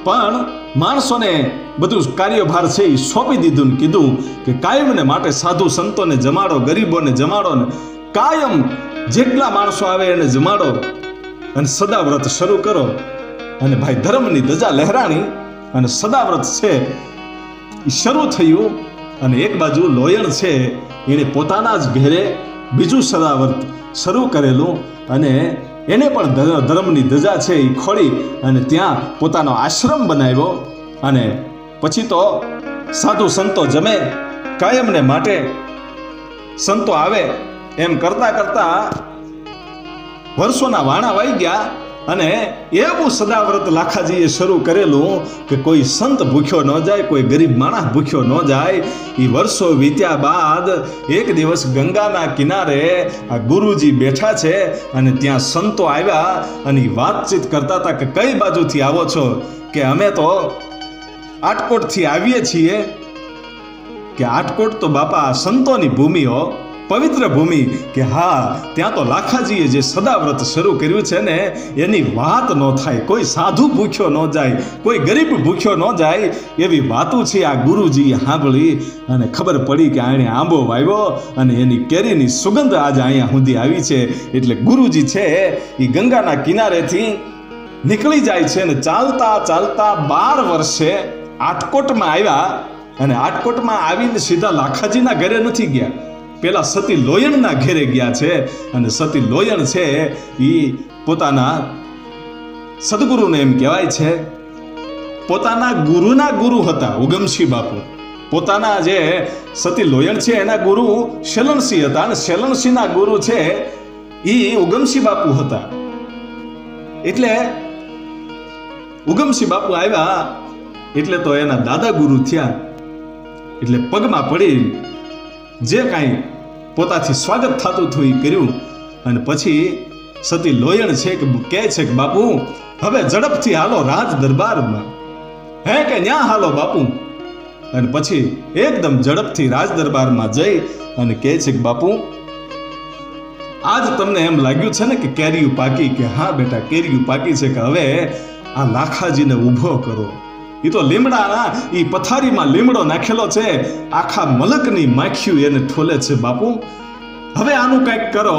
પણ માણસોને બધું કાર્યભાર છે એ સોંપી દીધું ને કીધું કે કાયમને માટે સાધુ સંતોને જમાડો, ગરીબોને જમાડો ને કાયમ જેટલા માણસો આવે એને જમાડો અને સદાવ્રત શરૂ કરો. અને ભાઈ ધર્મની ધજા લહેરાણી અને સદાવ્રત છે એ શરૂ થયું. અને એક બાજુ લોયણ છે એણે પોતાના જ ઘેરે બીજું સદાવ્રત શરૂ કરેલું. અને એને પણ ધર્મની ધજા છે એ ખોળી અને ત્યાં પોતાનો આશ્રમ બનાવ્યો. અને પછી તો સાધુ સંતો જમે, કાયમને માટે સંતો આવે. એમ કરતા કરતા વર્ષોના વાણા વાઈ ગયા. અને એવું સદાવ્રત લાખાજીએ શરૂ કરેલું કે કોઈ સંત ભૂખ્યો ન જાય, કોઈ ગરીબ માણસ ભૂખ્યો ન જાય. એ વર્ષો વીત્યા બાદ એક દિવસ ગંગાના કિનારે આ ગુરુજી બેઠા છે અને ત્યાં સંતો આવ્યા અને વાતચીત કરતા હતા કે કઈ બાજુથી આવો છો? કે અમે તો આટકોટથી આવીએ છીએ. કે આટકોટ તો બાપા સંતોની ભૂમિ હો, પવિત્ર ભૂમિ. કે હા, ત્યાં તો લાખાજીએ જે સદાવ્રત શરૂ કર્યું છે ને એની વાત ન થાય. કોઈ સાધુ ભૂખ્યો ન જાય, કોઈ ગરીબ ભૂખ્યો ન જાય, એવી વાતો છે આ ગુરુજીએ સાંભળી. અને ખબર પડી કે આણે આંબો વાવ્યો અને એની કેરીની સુગંધ આજે અહીંયા સુધી આવી છે. એટલે ગુરુજી છે એ ગંગાના કિનારેથી નીકળી જાય છે અને ચાલતા ચાલતા 12 વર્ષે આટકોટમાં આવ્યા. અને આટકોટમાં આવીને સીધા લાખાજીના ઘરે નથી ગયા, પેલા સતી લોયણના ઘેરે ગયા છે અને સતી લોયણ છે એ પોતાના સદગુરુને એમ કહેવાય છે, પોતાના ગુરુના ગુરુ હતા ઉગમસિંહ બાપુ. પોતાના જે સતી લોયણ છે એના ગુરુ શેલણસિંહ હતા અને શેલણસિંહના ગુરુ છે એ ઉગમસિંહ બાપુ હતા. એટલે ઉગમસિંહ બાપુ આવ્યા એટલે તો એના દાદા ગુરુ થયા. એટલે પગમાં પડી જે કાંઈ પોતાથી સ્વાગત થતું હતું એ કર્યું. અને પછી સતી લોયણ છે કે કહે છે કે બાપુ હવે ઝડપથી હાલો રાજ દરબારમાં. હે કે ન્યા હાલો બાપુ. અને પછી એકદમ ઝડપથી રાજ દરબારમાં જઈ અને કહે છે કે બાપુ આજ તમને એમ લાગ્યું છે ને કે કેરીયું પાકી? કે હા બેટા કેરીયું પાકી છે, કે હવે આ લાખાજીને ઊભો કરો. એ તો લીમડાના એ પથારીમાં લીમડો નાખેલો છે, આખા મલકની માખીયું એને ઠોલે છે બાપુ. હવે આનું કંઈક કરો.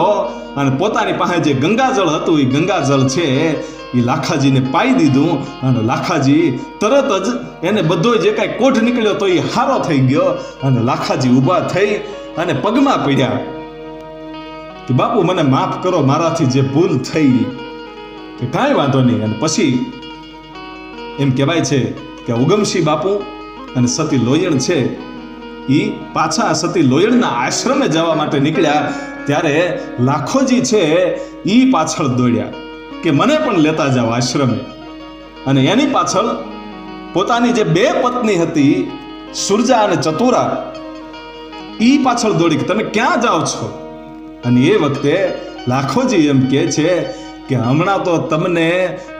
અને પોતાની પાસે જે ગંગાજળ હતું એ ગંગાજળ છે એ લાખાજીને પાઈ દીધું. અને લાખાજી તરત જ એને બધો જે કાંઈ કોઢ નીકળ્યો તો એ હારો થઈ ગયો. અને લાખાજી ઊભા થઈ અને પગમાં પડ્યા કે બાપુ મને માફ કરો, મારાથી જે ભૂલ થઈ. કે કાંઈ વાંધો નહીં. અને પછી એમ કહેવાય છે કે ઉગમસિંહ બાપુ અને સતી લોયણ છે એ પાછા સતી લોયણના આશ્રમે જવા માટે નીકળ્યા. ત્યારે લાખોજી છે એ પાછળ દોડ્યા કે મને પણ લેતા જાઓ આશ્રમે. અને એની પાછળ પોતાની જે બે પત્ની હતી સુરજા અને ચતુરા એ પાછળ દોડી કે તમે ક્યાં જાઓ છો? અને એ વખતે લાખોજી એમ કહે છે કે હમણાં તો તમને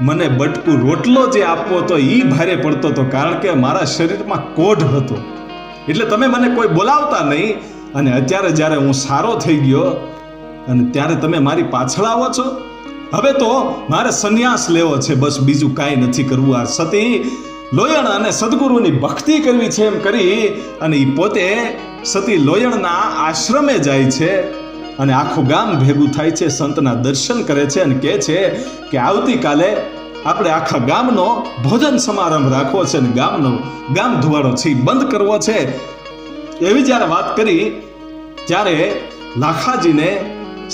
મને બટકું રોટલો જે આપવો તો એ ભારે પડતો હતો, કારણ કે મારા શરીરમાં કોઢ હતો, એટલે તમે મને કોઈ બોલાવતા નહીં. અને અત્યારે જ્યારે હું સારો થઈ ગયો અને ત્યારે તમે મારી પાછળ આવો છો. હવે તો મારે સંન્યાસ લેવો છે, બસ બીજું કાંઈ નથી કરવું. આ સતી લોયણ અને સદગુરુની ભક્તિ કરવી છે એમ કરી અને એ પોતે સતી લોયણના આશ્રમે જાય છે. અને આખું ગામ ભેગું થાય છે, સંતના દર્શન કરે છે અને કહે છે કે આવતીકાલે આપણે આખા ગામનો ભોજન સમારંભ રાખવો છે અને ગામ ધુવાડો છે એ બંધ કરવો છે. એવી જ્યારે વાત કરી ત્યારે લાખાજીને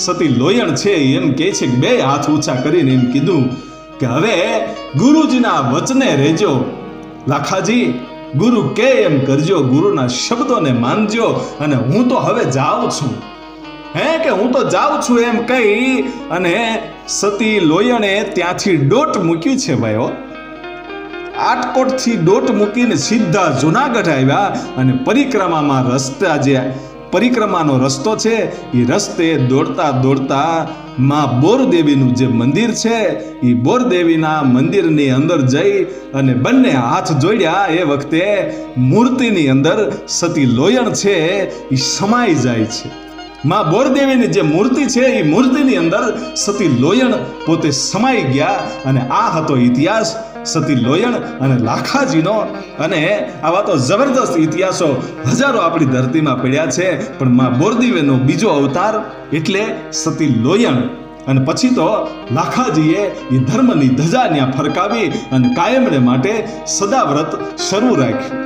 સતી લોયણ છે એમ કહે છે કે બે હાથ ઊંચા કરીને એમ કીધું કે હવે ગુરુજીના વચને રહેજો. લાખાજી ગુરુ કે એમ કરજો, ગુરુના શબ્દોને માનજો. અને હું તો હવે જાઉં છું. હે કે હું તો જાઉં છું એમ કહી અને સતી લોયણે ત્યાંથી ડોટ મૂક્યું છે ભાઈઓ. આટકોટથી ડોટ મૂકીને સીધા જુનાગઢ આવ્યા અને પરિક્રમાનો રસ્તો છે એ રસ્તે દોડતા દોડતા માં બોરદેવીનું જે મંદિર છે એ બોરદેવીના મંદિરની અંદર જઈ અને બંને હાથ જોડ્યા. એ વખતે મૂર્તિની અંદર સતી લોયણ છે એ સમાઈ જાય છે. માં બોરદેવીની જે મૂર્તિ છે એ મૂર્તિની અંદર સતી લોયણ પોતે સમાઈ ગયા. અને આ હતો ઇતિહાસ સતી લોયણ અને લાખાજીનો. અને આવા તો જબરદસ્ત ઇતિહાસો હજારો આપણી ધરતીમાં પડ્યા છે, પણ માં બોરદેવીનો બીજો અવતાર એટલે સતી લોયણ. અને પછી તો લાખાજીએ એ ધર્મની ધજા ત્યાં ફરકાવી અને કાયમને માટે સદાવ્રત શરૂ રાખ્યું.